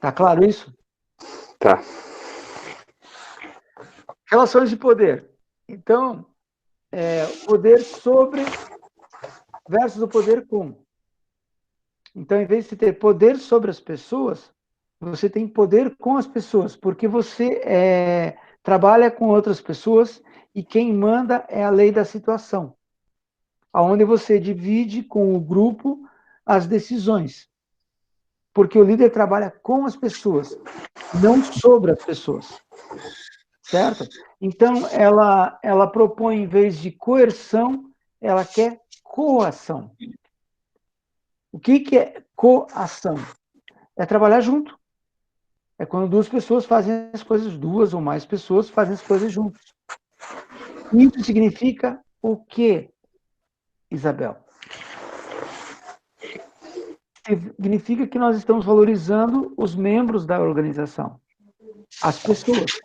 Tá claro isso? Tá. Relações de poder. Então, poder sobre versus o poder com. Então, em vez de ter poder sobre as pessoas, você tem poder com as pessoas, porque você trabalha com outras pessoas e quem manda é a lei da situação, onde você divide com o grupo as decisões, porque o líder trabalha com as pessoas, não sobre as pessoas, certo? Então, ela propõe, em vez de coerção, ela quer coação. O que é coação? É trabalhar junto. É quando duas pessoas fazem as coisas, duas ou mais pessoas fazem as coisas juntos. Isso significa o quê, Isabel? Significa que nós estamos valorizando os membros da organização, as pessoas.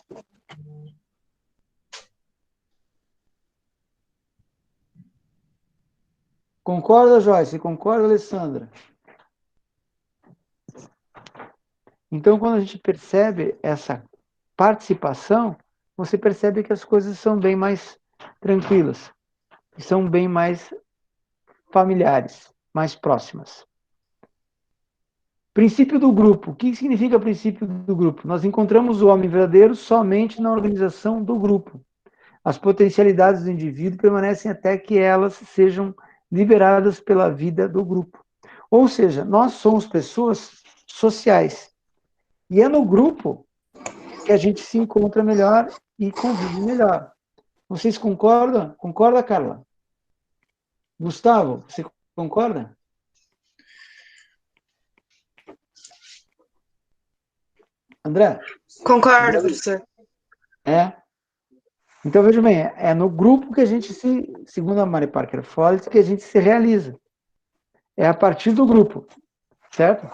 Concorda, Joyce? Concorda, Alessandra? Então, quando a gente percebe essa participação, você percebe que as coisas são bem mais tranquilas, são bem mais familiares, mais próximas. Princípio do grupo. O que significa princípio do grupo? Nós encontramos o homem verdadeiro somente na organização do grupo. As potencialidades do indivíduo permanecem até que elas sejam liberadas pela vida do grupo. Ou seja, nós somos pessoas sociais. E é no grupo que a gente se encontra melhor e convive melhor. Vocês concordam? Concorda, Carla? Gustavo, você concorda? André? Concordo, professor. Então, veja bem, é no grupo que a gente segundo a Mary Parker Follett, que a gente se realiza. É a partir do grupo, certo?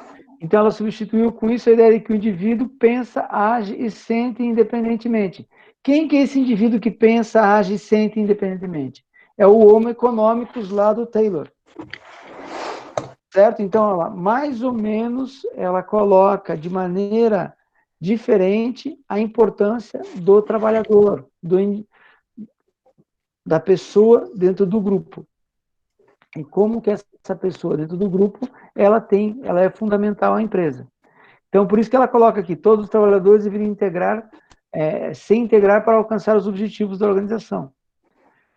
Então, ela substituiu com isso a ideia de que o indivíduo pensa, age e sente independentemente. Quem que é esse indivíduo que pensa, age e sente independentemente? É o Homo economicus lá do Taylor. Certo? Então, ela, mais ou menos, ela coloca de maneira diferente a importância do trabalhador, da pessoa dentro do grupo. E como que essa pessoa dentro do grupo, ela é fundamental à empresa. Então, por isso que ela coloca aqui, todos os trabalhadores deveriam se integrar para alcançar os objetivos da organização.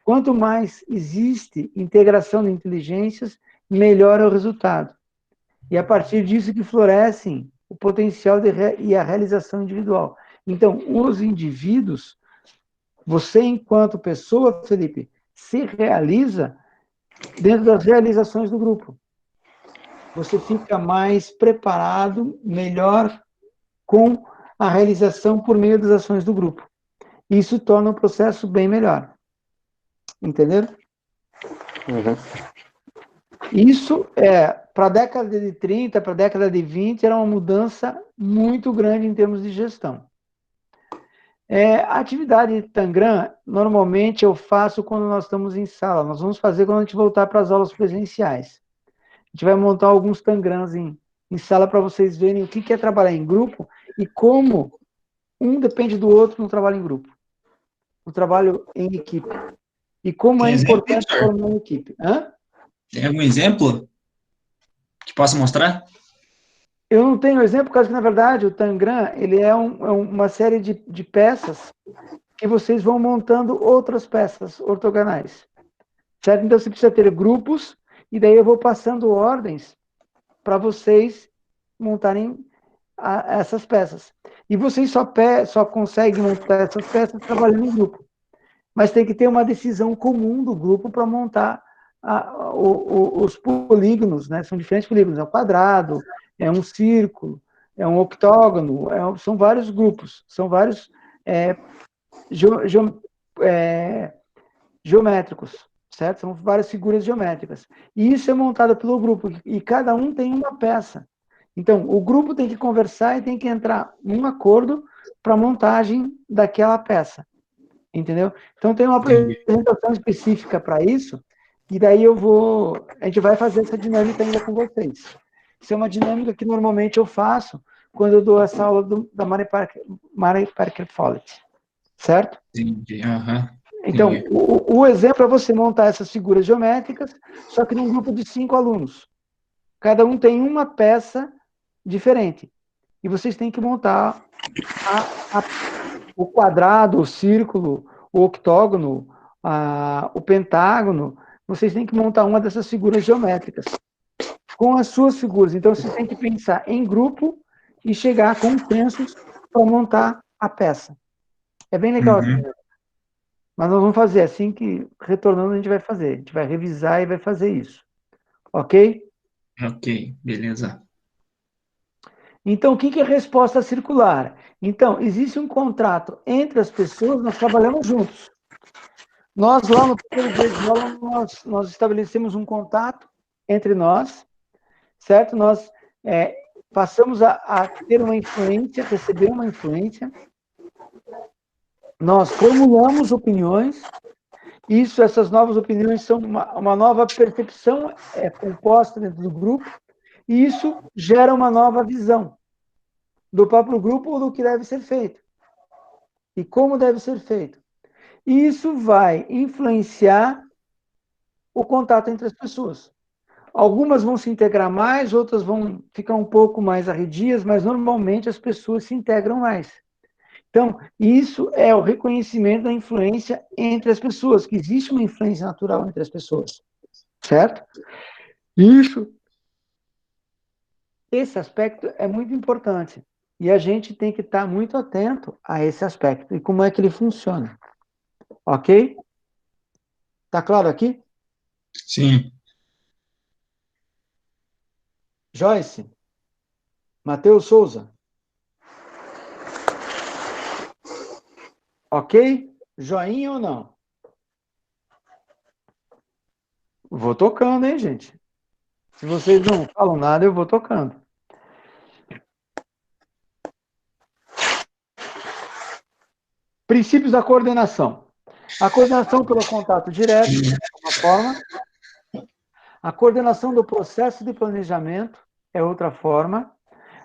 Quanto mais existe integração de inteligências, melhor é o resultado. E a partir disso que florescem o potencial e a realização individual. Então, os indivíduos, você enquanto pessoa, Felipe, se realiza dentro das realizações do grupo. Você fica mais preparado, melhor com a realização por meio das ações do grupo. Isso torna o processo bem melhor. Entenderam? Isso, para a década de 30, para a década de 20, era uma mudança muito grande em termos de gestão. A atividade Tangram, normalmente eu faço quando nós estamos em sala. Nós vamos fazer quando a gente voltar para as aulas presenciais. A gente vai montar alguns Tangrams em sala para vocês verem o que é trabalhar em grupo e como um depende do outro no trabalho em grupo, no trabalho em equipe. E como Tem é exemplo, importante professor? formar uma equipe. Hã? Tem algum exemplo que possa mostrar? Eu não tenho exemplo, por causa que, na verdade, o Tangram, ele é uma série de peças que vocês vão montando outras peças ortogonais. Certo? Então, você precisa ter grupos, e daí eu vou passando ordens para vocês montarem essas peças. E vocês só conseguem montar essas peças trabalhando em grupo. Mas tem que ter uma decisão comum do grupo para montar os polígonos, né? São diferentes polígonos, é um quadrado, é um círculo, é um octógono, são vários grupos, são vários geométricos, certo? São várias figuras geométricas. E isso é montado pelo grupo, e cada um tem uma peça. Então, o grupo tem que conversar e tem que entrar num acordo para a montagem daquela peça. Entendeu? Então, tem uma apresentação específica para isso, e daí a gente vai fazer essa dinâmica ainda com vocês. Isso é uma dinâmica que normalmente eu faço quando eu dou essa aula da Mary Parker Follett, certo? Entendi. Então, o exemplo é você montar essas figuras geométricas, só que num grupo de 5 alunos. Cada um tem uma peça diferente. E vocês têm que montar o quadrado, o círculo, o octógono, o pentágono. Vocês têm que montar uma dessas figuras geométricas com as suas figuras. Então, vocês têm que pensar em grupo e chegar a consensos para montar a peça. É bem legal. Mas nós vamos fazer assim que, retornando, a gente vai fazer. A gente vai revisar e vai fazer isso. Ok? Ok, beleza. Então, o que é resposta circular? Então, existe um contrato entre as pessoas, nós trabalhamos juntos. Nós, lá no primeiro dia de aula, nós estabelecemos um contato entre nós, certo? Nós passamos a ter uma influência, receber uma influência. Nós formulamos opiniões. Essas novas opiniões são uma nova percepção composta dentro do grupo. E isso gera uma nova visão do próprio grupo ou do que deve ser feito. E como deve ser feito. E isso vai influenciar o contato entre as pessoas. Algumas vão se integrar mais, outras vão ficar um pouco mais arredias, mas normalmente as pessoas se integram mais. Então, isso é o reconhecimento da influência entre as pessoas, que existe uma influência natural entre as pessoas. Certo? Esse aspecto é muito importante. E a gente tem que estar muito atento a esse aspecto e como é que ele funciona. Ok? Tá claro aqui? Sim. Joyce? Matheus Souza? Ok? Joinha ou não? Vou tocando, hein, gente? Se vocês não falam nada, eu vou tocando. Princípios da coordenação. A coordenação pelo contato direto, é uma forma. A coordenação do processo de planejamento é outra forma.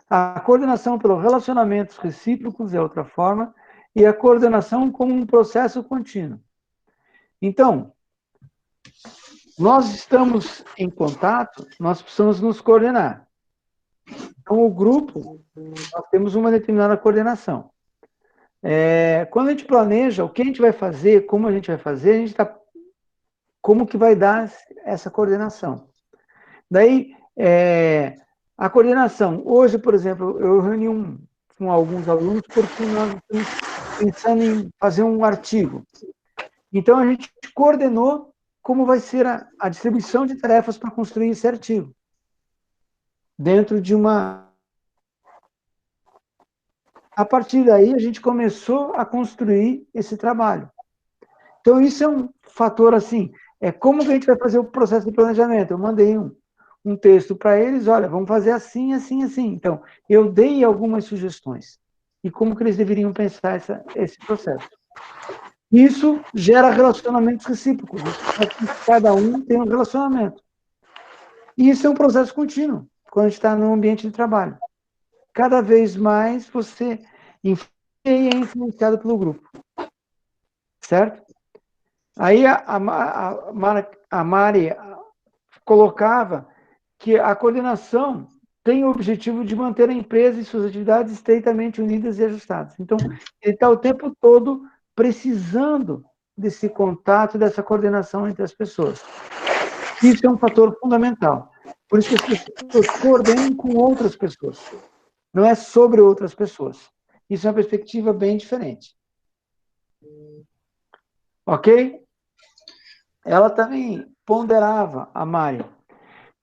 A coordenação pelos relacionamentos recíprocos é outra forma. E a coordenação como um processo contínuo. Então, nós estamos em contato, nós precisamos nos coordenar. Então, o grupo, nós temos uma determinada coordenação. Quando a gente planeja o que a gente vai fazer, como a gente vai fazer, a gente está... Como que vai dar essa coordenação? Daí, a coordenação. Hoje, por exemplo, eu reuni com alguns alunos porque nós estamos pensando em fazer um artigo. Então, a gente coordenou como vai ser a distribuição de tarefas para construir esse artigo. Dentro de uma... A partir daí, a gente começou a construir esse trabalho. Então, isso é um fator, assim, como que a gente vai fazer o processo de planejamento. Eu mandei um texto para eles, olha, vamos fazer assim, assim, assim. Então, eu dei algumas sugestões. E como que eles deveriam pensar esse processo. Isso gera relacionamentos recíprocos. Cada um tem um relacionamento. E isso é um processo contínuo, quando a gente está no ambiente de trabalho. Cada vez mais você é influenciado pelo grupo. Certo? Aí a Mari colocava que a coordenação tem o objetivo de manter a empresa e suas atividades estreitamente unidas e ajustadas. Então, ele está o tempo todo precisando desse contato, dessa coordenação entre as pessoas. Isso é um fator fundamental. Por isso que as pessoas coordenam com outras pessoas. Não é sobre outras pessoas. Isso é uma perspectiva bem diferente. Ok? Ela também ponderava, a Mari,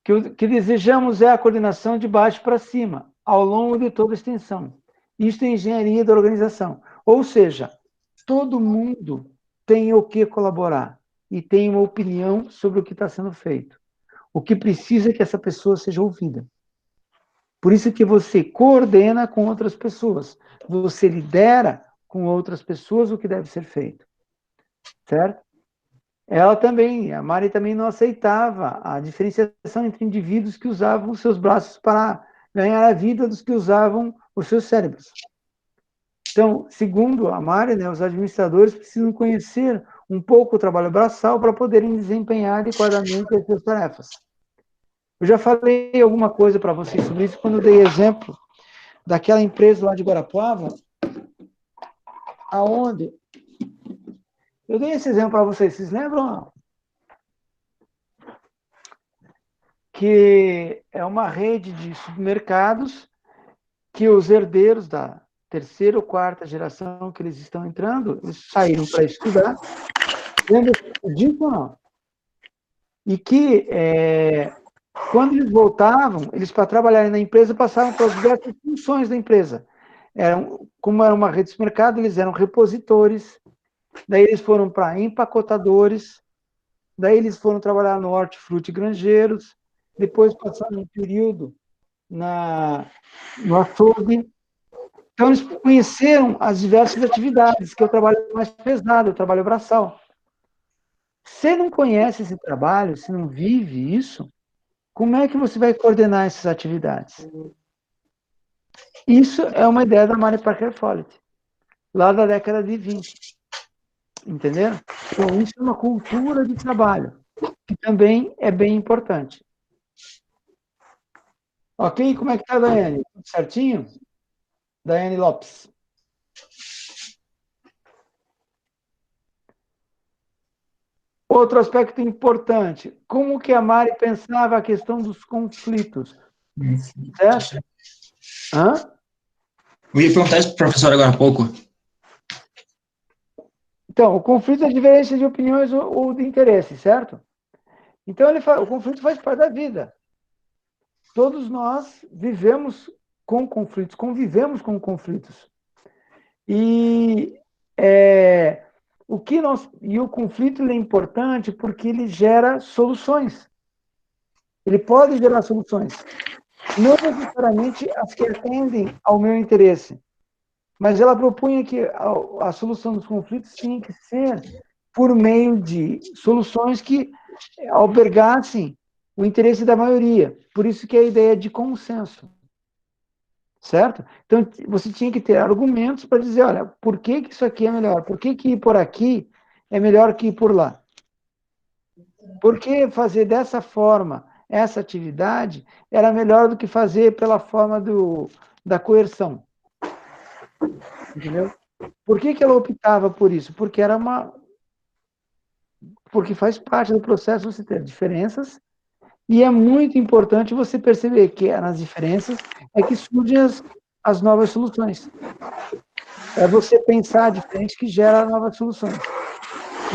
que o que desejamos é a coordenação de baixo para cima, ao longo de toda a extensão. Isto é engenharia da organização. Ou seja, todo mundo tem o que colaborar e tem uma opinião sobre o que está sendo feito. O que precisa é que essa pessoa seja ouvida. Por isso que você coordena com outras pessoas. Você lidera com outras pessoas o que deve ser feito. Certo? Ela também, a Mari também não aceitava a diferenciação entre indivíduos que usavam os seus braços para ganhar a vida dos que usavam os seus cérebros. Então, segundo a Mari, né, os administradores precisam conhecer um pouco o trabalho braçal para poderem desempenhar adequadamente as suas tarefas. Eu já falei alguma coisa para vocês sobre isso quando eu dei exemplo daquela empresa lá de Guarapuava, aonde eu dei esse exemplo para vocês. Vocês lembram? Que é uma rede de supermercados que os herdeiros da terceira ou quarta geração que eles estão entrando, eles saíram para estudar. Lembra disso ou não? E que, quando eles voltavam, eles, para trabalharem na empresa, passavam pelas diversas funções da empresa. Como era uma rede de supermercado, eles eram repositores, daí eles foram para empacotadores, daí eles foram trabalhar no hortifruti granjeiros, depois passaram um período no açougue. Então, eles conheceram as diversas atividades, que é o trabalho mais pesado, o trabalho braçal. Se não conhece esse trabalho, se não vive isso, como é que você vai coordenar essas atividades? Isso é uma ideia da Mary Parker Follett, lá da década de 20. Entenderam? Então, isso é uma cultura de trabalho, que também é bem importante. Ok? Como é que está, Daiane? Tudo certinho? Daiane Lopes. Outro aspecto importante, como que a Mari pensava a questão dos conflitos? Certo? Hã? Eu ia perguntar isso para o professor agora há pouco. Então, o conflito é a divergência de opiniões ou de interesse, certo? Então, o conflito faz parte da vida. Todos nós vivemos com conflitos, convivemos com conflitos. E o conflito é importante porque ele gera soluções. Ele pode gerar soluções. Não necessariamente as que atendem ao meu interesse, mas ela propunha que a solução dos conflitos tinha que ser por meio de soluções que albergassem o interesse da maioria. Por isso que é a ideia de consenso. Certo? Então, você tinha que ter argumentos para dizer, olha, por que isso aqui é melhor? Por que ir por aqui é melhor que ir por lá? Por que fazer dessa forma essa atividade era melhor do que fazer pela forma da coerção. Entendeu? Por que ela optava por isso? Porque faz parte do processo você ter diferenças, e é muito importante você perceber que nas diferenças é que surgem as novas soluções. É você pensar diferente que gera novas soluções.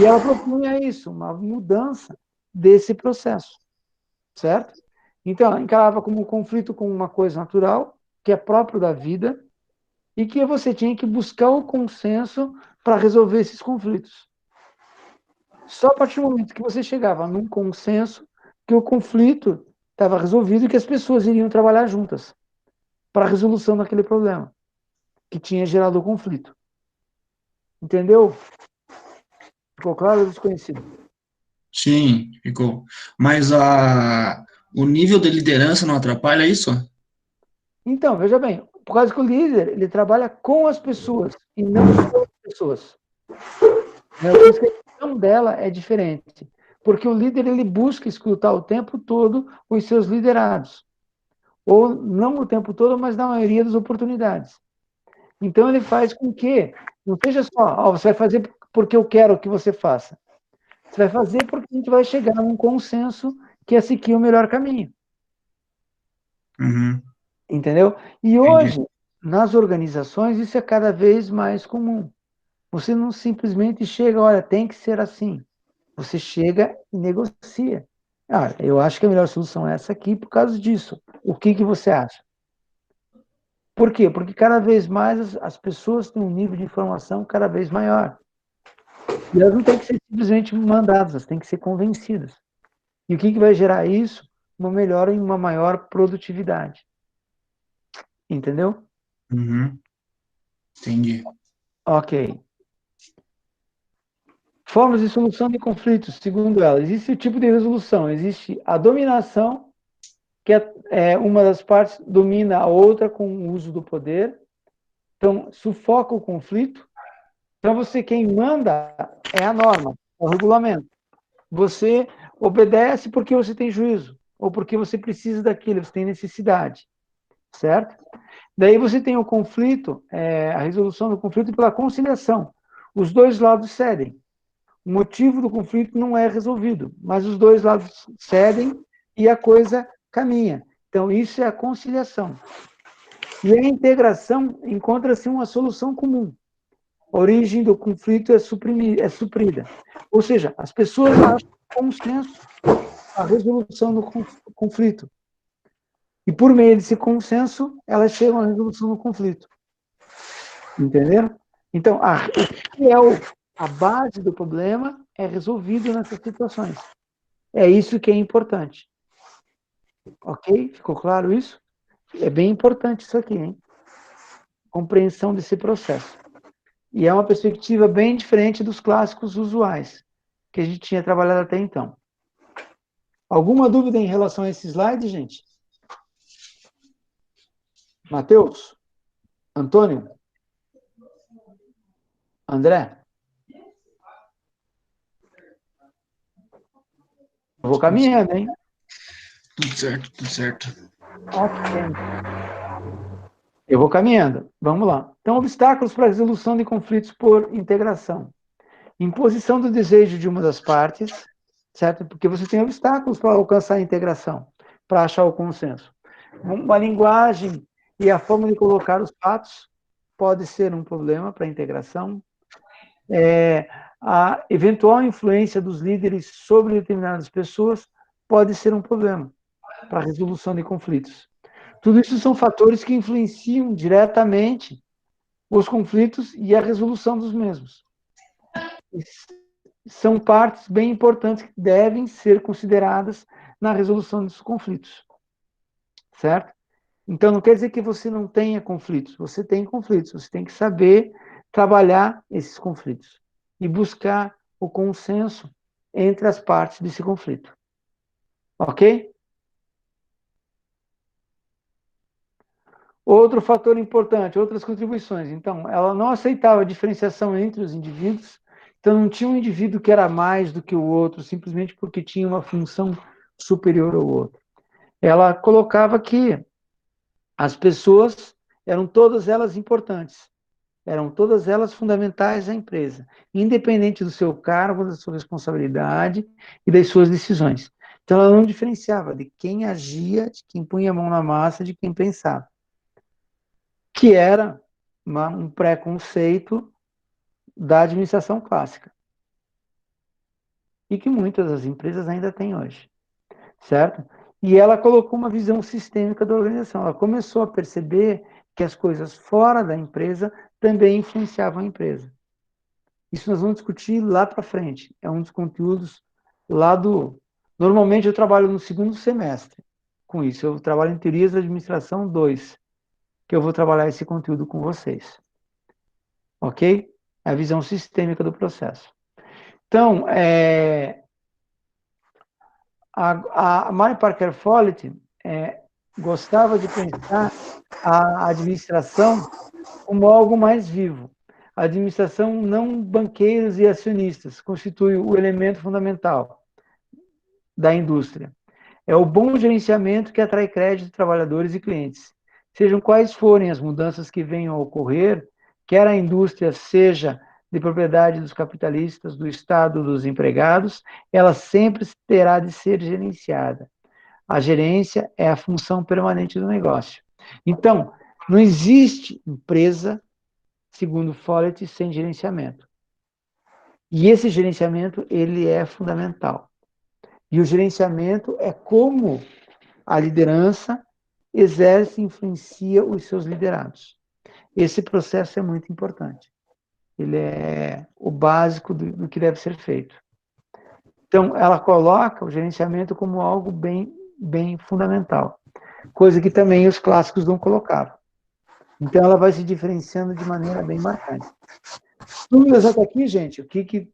E ela propunha isso, uma mudança desse processo, certo? Então, ela encarava como um conflito com uma coisa natural, que é próprio da vida, e que você tinha que buscar o consenso para resolver esses conflitos. Só a partir do momento que você chegava num consenso, que o conflito estava resolvido e que as pessoas iriam trabalhar juntas para a resolução daquele problema que tinha gerado o conflito. Entendeu? Ficou claro ou desconhecido? Sim, ficou. Mas o nível de liderança não atrapalha isso? Então, veja bem, por causa que o líder, ele trabalha com as pessoas e não sobre as pessoas. Né? Por isso que a questão dela é diferente. Porque o líder, ele busca escutar o tempo todo os seus liderados. Ou não o tempo todo, mas na maioria das oportunidades. Então, ele faz com que não seja só, você vai fazer porque eu quero que você faça. Você vai fazer porque a gente vai chegar a um consenso que esse aqui é o melhor caminho. Uhum. Entendeu? E hoje, nas organizações, isso é cada vez mais comum. Você não simplesmente chega, olha, tem que ser assim. Você chega e negocia. Ah, eu acho que a melhor solução é essa aqui por causa disso. O que você acha? Por quê? Porque cada vez mais as pessoas têm um nível de informação cada vez maior. E elas não têm que ser simplesmente mandadas, elas têm que ser convencidas. E o que vai gerar isso? Uma melhora em uma maior produtividade. Entendeu? Uhum. Entendi. Ok. Formas de solução de conflitos, segundo ela. Existe o tipo de resolução. Existe a dominação, que é uma das partes domina a outra com o uso do poder. Então, sufoca o conflito. Então, quem manda é a norma, é o regulamento. Você obedece porque você tem juízo, ou porque você precisa daquilo, você tem necessidade, certo? Daí você tem o conflito, a resolução do conflito pela conciliação. Os dois lados cedem. O motivo do conflito não é resolvido, mas os dois lados cedem e a coisa caminha. Então, isso é a conciliação. E a integração encontra-se uma solução comum. A origem do conflito é suprida. Ou seja, as pessoas acham consenso a resolução do conflito. E por meio desse consenso, elas chegam à resolução do conflito. Entenderam? Então, o que é a base do problema é resolvido nessas situações. É isso que é importante. Ok? Ficou claro isso? É bem importante isso aqui, hein? Compreensão desse processo. E é uma perspectiva bem diferente dos clássicos usuais que a gente tinha trabalhado até então. Alguma dúvida em relação a esse slide, gente? Matheus? Antônio? André? Eu vou caminhando, hein? Tudo certo, tudo certo. Ok. Eu vou caminhando. Vamos lá. Então, obstáculos para a resolução de conflitos por integração. Imposição do desejo de uma das partes, certo? Porque você tem obstáculos para alcançar a integração, para achar o consenso. Uma linguagem e a forma de colocar os fatos pode ser um problema para a integração. A eventual influência dos líderes sobre determinadas pessoas pode ser um problema para a resolução de conflitos. Tudo isso são fatores que influenciam diretamente os conflitos e a resolução dos mesmos. São partes bem importantes que devem ser consideradas na resolução dos conflitos. Certo? Então, não quer dizer que você não tenha conflitos. Você tem conflitos. Você tem que saber trabalhar esses conflitos e buscar o consenso entre as partes desse conflito. Ok? Outro fator importante, outras contribuições. Então, ela não aceitava a diferenciação entre os indivíduos. Então, não tinha um indivíduo que era mais do que o outro, simplesmente porque tinha uma função superior ao outro. Ela colocava que as pessoas eram todas elas importantes, eram todas elas fundamentais à empresa, independente do seu cargo, da sua responsabilidade e das suas decisões. Então, ela não diferenciava de quem agia, de quem punha a mão na massa, de quem pensava, que era um preconceito da administração clássica, e que muitas das empresas ainda têm hoje, certo? E ela colocou uma visão sistêmica da organização. Ela começou a perceber que as coisas fora da empresa também influenciavam a empresa. Isso nós vamos discutir lá para frente. É um dos conteúdos lá do... Normalmente eu trabalho no segundo semestre com isso. Eu trabalho em Teorias da Administração 2, que eu vou trabalhar esse conteúdo com vocês. Ok? É a visão sistêmica do processo. Então, a Mary Parker Follett gostava de pensar a administração como algo mais vivo. A administração, não banqueiros e acionistas, constitui o elemento fundamental da indústria. É o bom gerenciamento que atrai crédito de trabalhadores e clientes. Sejam quais forem as mudanças que venham a ocorrer, quer a indústria seja de propriedade dos capitalistas, do Estado, dos empregados, ela sempre terá de ser gerenciada. A gerência é a função permanente do negócio. Então, não existe empresa, segundo Follett, sem gerenciamento. E esse gerenciamento, ele é fundamental. E o gerenciamento é como a liderança exerce e influencia os seus liderados. Esse processo é muito importante. Ele é o básico do que deve ser feito. Então, ela coloca o gerenciamento como algo bem fundamental, coisa que também os clássicos não colocaram. Então, ela vai se diferenciando de maneira bem marcante. Dúvidas até aqui, gente? O que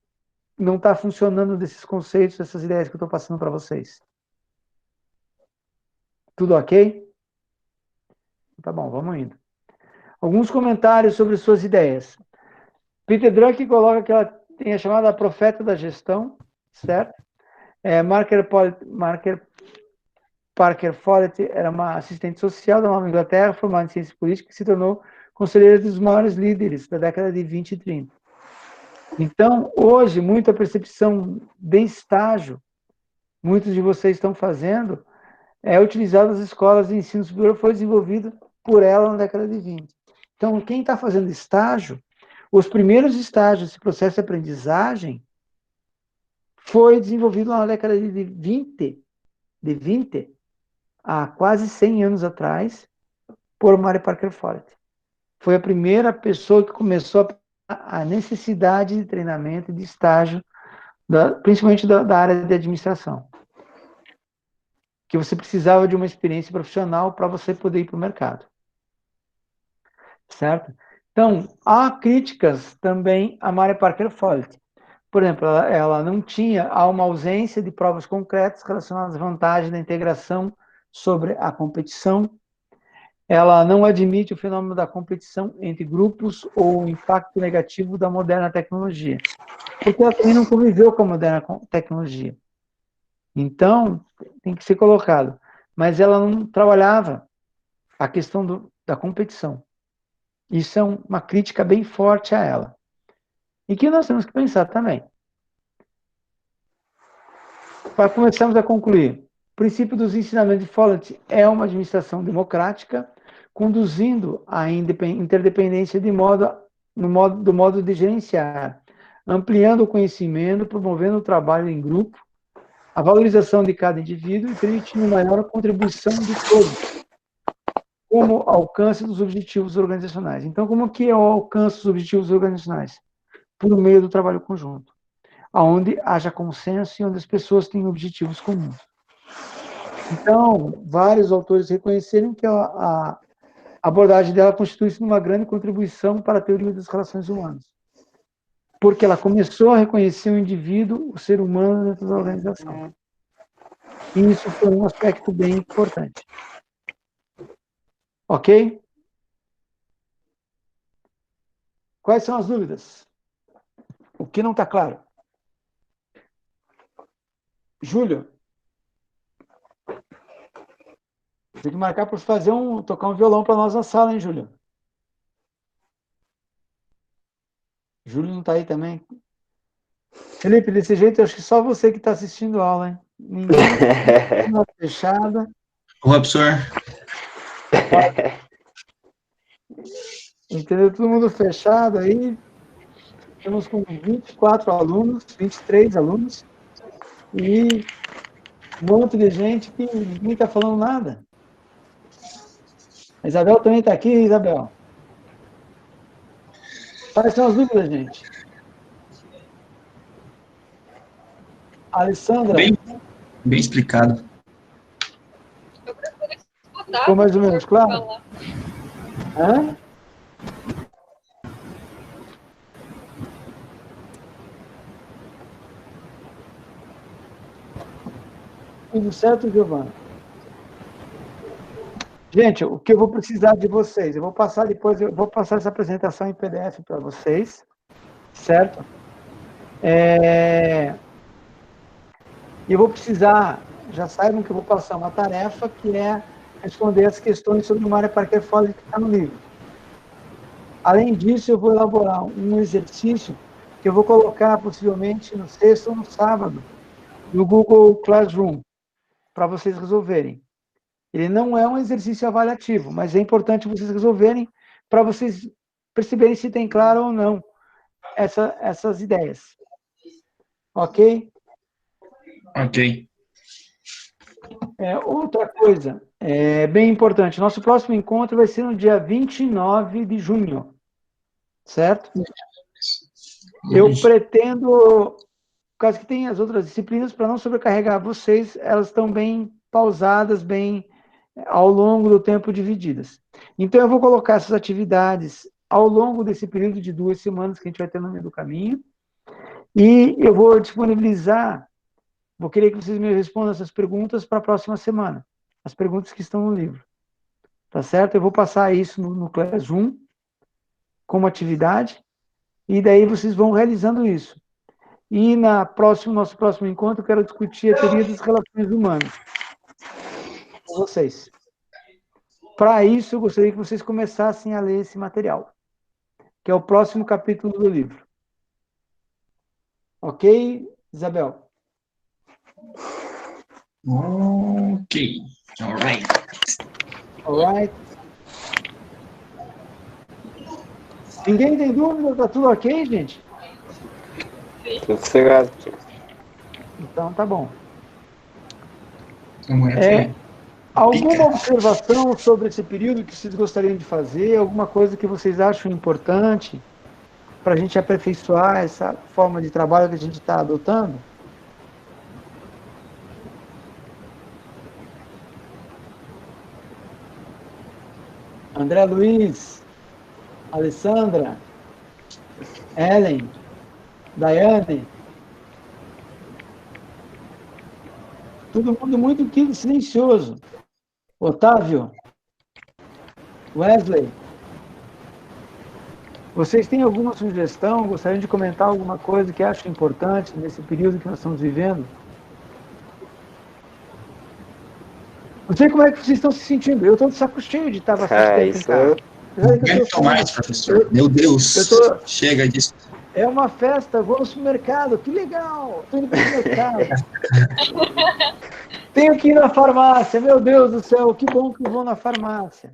não está funcionando desses conceitos, dessas ideias que eu estou passando para vocês? Tudo ok? Tá bom, vamos indo. Alguns comentários sobre suas ideias. Peter Drucker coloca que ela tem a chamada profeta da gestão, certo? Parker Follett era uma assistente social da Nova Inglaterra, formada em ciências políticas, que se tornou conselheira dos maiores líderes da década de 20 e 30. Então, hoje, muita percepção de estágio, muitos de vocês estão fazendo, é utilizado nas escolas de ensino superior, foi desenvolvido por ela na década de 20. Então, quem está fazendo estágio, os primeiros estágios desse processo de aprendizagem foi desenvolvido na década de 20, há quase 100 anos atrás, por Mary Parker Follett. Foi a primeira pessoa que começou a necessidade de treinamento e de estágio, principalmente da área de administração. Que você precisava de uma experiência profissional para você poder ir para o mercado. Certo? Então, há críticas também a Mary Parker Follett. Por exemplo, há uma ausência de provas concretas relacionadas à vantagem da integração sobre a competição. Ela não admite o fenômeno da competição entre grupos ou o impacto negativo da moderna tecnologia. Porque ela também não conviveu com a moderna tecnologia. Então, tem que ser colocado. Mas ela não trabalhava a questão da competição. Isso é uma crítica bem forte a ela. E que nós temos que pensar também. Para começarmos a concluir, o princípio dos ensinamentos de Follett é uma administração democrática, conduzindo a interdependência do modo de gerenciar, ampliando o conhecimento, promovendo o trabalho em grupo, a valorização de cada indivíduo e permitindo maior contribuição de todos, como alcance dos objetivos organizacionais. Então, como que é o alcance dos objetivos organizacionais? Por meio do trabalho conjunto, onde haja consenso e onde as pessoas têm objetivos comuns. Então, vários autores reconheceram que a abordagem dela constitui-se uma grande contribuição para a teoria das relações humanas, porque ela começou a reconhecer o indivíduo, o ser humano dentro da organização. E isso foi um aspecto bem importante. Ok? Quais são as dúvidas? O que não está claro? Júlio? tem que marcar para tocar um violão para nós na sala, hein, Júlio? Júlio não está aí também. Felipe, desse jeito, eu acho que só você que está assistindo a aula, hein? Ninguém está fechada. O professor. Entendeu? Todo mundo fechado aí. Estamos com 24 alunos, 23 alunos. E um monte de gente que ninguém está falando nada. A Isabel também está aqui, Isabel. Quais são as dúvidas, gente? Alessandra? Bem explicado. Eu prefiro escutar. Ficou mais ou menos claro? Hã? Tudo certo, Giovana? Gente, o que eu vou precisar de vocês? Eu vou passar essa apresentação em PDF para vocês, certo? E eu vou precisar, já saibam que eu vou passar uma tarefa que é responder as questões sobre o Mário Parker Foley que está no livro. Além disso, eu vou elaborar um exercício que eu vou colocar possivelmente no sexta ou no sábado no Google Classroom, para vocês resolverem. Ele não é um exercício avaliativo, mas é importante vocês resolverem para vocês perceberem se tem claro ou não essas ideias. Ok? Ok. Outra coisa, bem importante, nosso próximo encontro vai ser no dia 29 de junho, certo? Eu pretendo, por causa que tem as outras disciplinas, para não sobrecarregar vocês, elas estão bem pausadas, bem ao longo do tempo divididas. Então, eu vou colocar essas atividades ao longo desse período de 2 semanas que a gente vai ter no meio do caminho, e eu vou disponibilizar, vou querer que vocês me respondam essas perguntas para a próxima semana, as perguntas que estão no livro, tá certo? Eu vou passar isso no Classroom, como atividade, e daí vocês vão realizando isso. E nosso próximo encontro, eu quero discutir a teoria das relações humanas com vocês. Para isso, eu gostaria que vocês começassem a ler esse material, que é o próximo capítulo do livro. Ok, Isabel? Ok. Alright. Alright. Ninguém tem dúvida? Tá tudo ok, gente? Tudo sossegado. Então, tá bom. Então, alguma observação sobre esse período que vocês gostariam de fazer? Alguma coisa que vocês acham importante para a gente aperfeiçoar essa forma de trabalho que a gente está adotando? André Luiz, Alessandra, Ellen, Daiane, todo mundo muito silencioso. Otávio, Wesley, vocês têm alguma sugestão? Gostariam de comentar alguma coisa que acham importante nesse período que nós estamos vivendo? Não sei como é que vocês estão se sentindo. Eu estou de saco cheio de estar bastante tempo em casa. Aguento mais, professor. Meu Deus. Chega disso. É uma festa, vou no supermercado. Que legal. Estou indo para o supermercado. Tenho que ir na farmácia. Meu Deus do céu, que bom que eu vou na farmácia.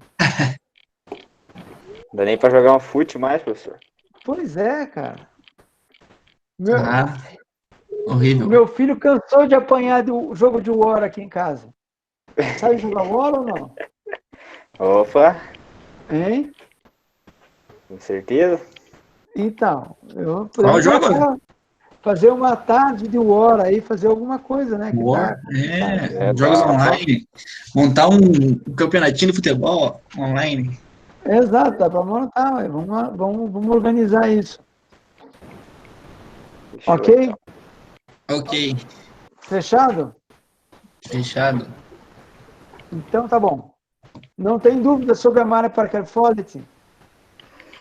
Não dá nem para jogar um fute mais, professor. Pois é, cara. Horrível. Meu filho cansou de apanhar do jogo de War aqui em casa. Sabe jogar War ou não? Opa! Hein? Com certeza. Então, eu jogo? Fazer uma tarde de War aí, fazer alguma coisa, né? War, jogos online. Montar um campeonatinho de futebol online. Exato, dá para montar. Vamos organizar isso. Fechou. Ok? Ok. Fechado? Fechado. Então tá bom. Não tem dúvida sobre a Mário Parker Foley?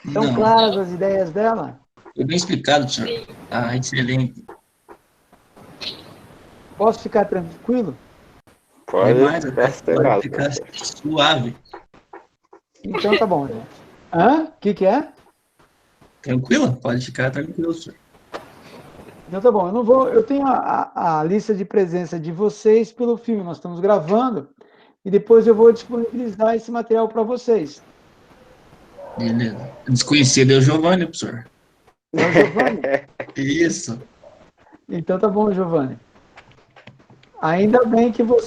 Estão claras as ideias dela? Foi bem explicado, senhor. Excelente. Posso ficar tranquilo? Pode mais, ficar pode sossegado. ficar suave. Então tá bom, gente. Hã? O que é? Tranquilo? Pode ficar tranquilo, senhor. Então tá bom, eu não vou. Eu tenho a lista de presença de vocês pelo filme, nós estamos gravando, e depois eu vou disponibilizar esse material para vocês. Beleza. Desconhecido é o Giovanni, professor. É o Giovanni? Isso. Então tá bom, Giovanni. Ainda bem que você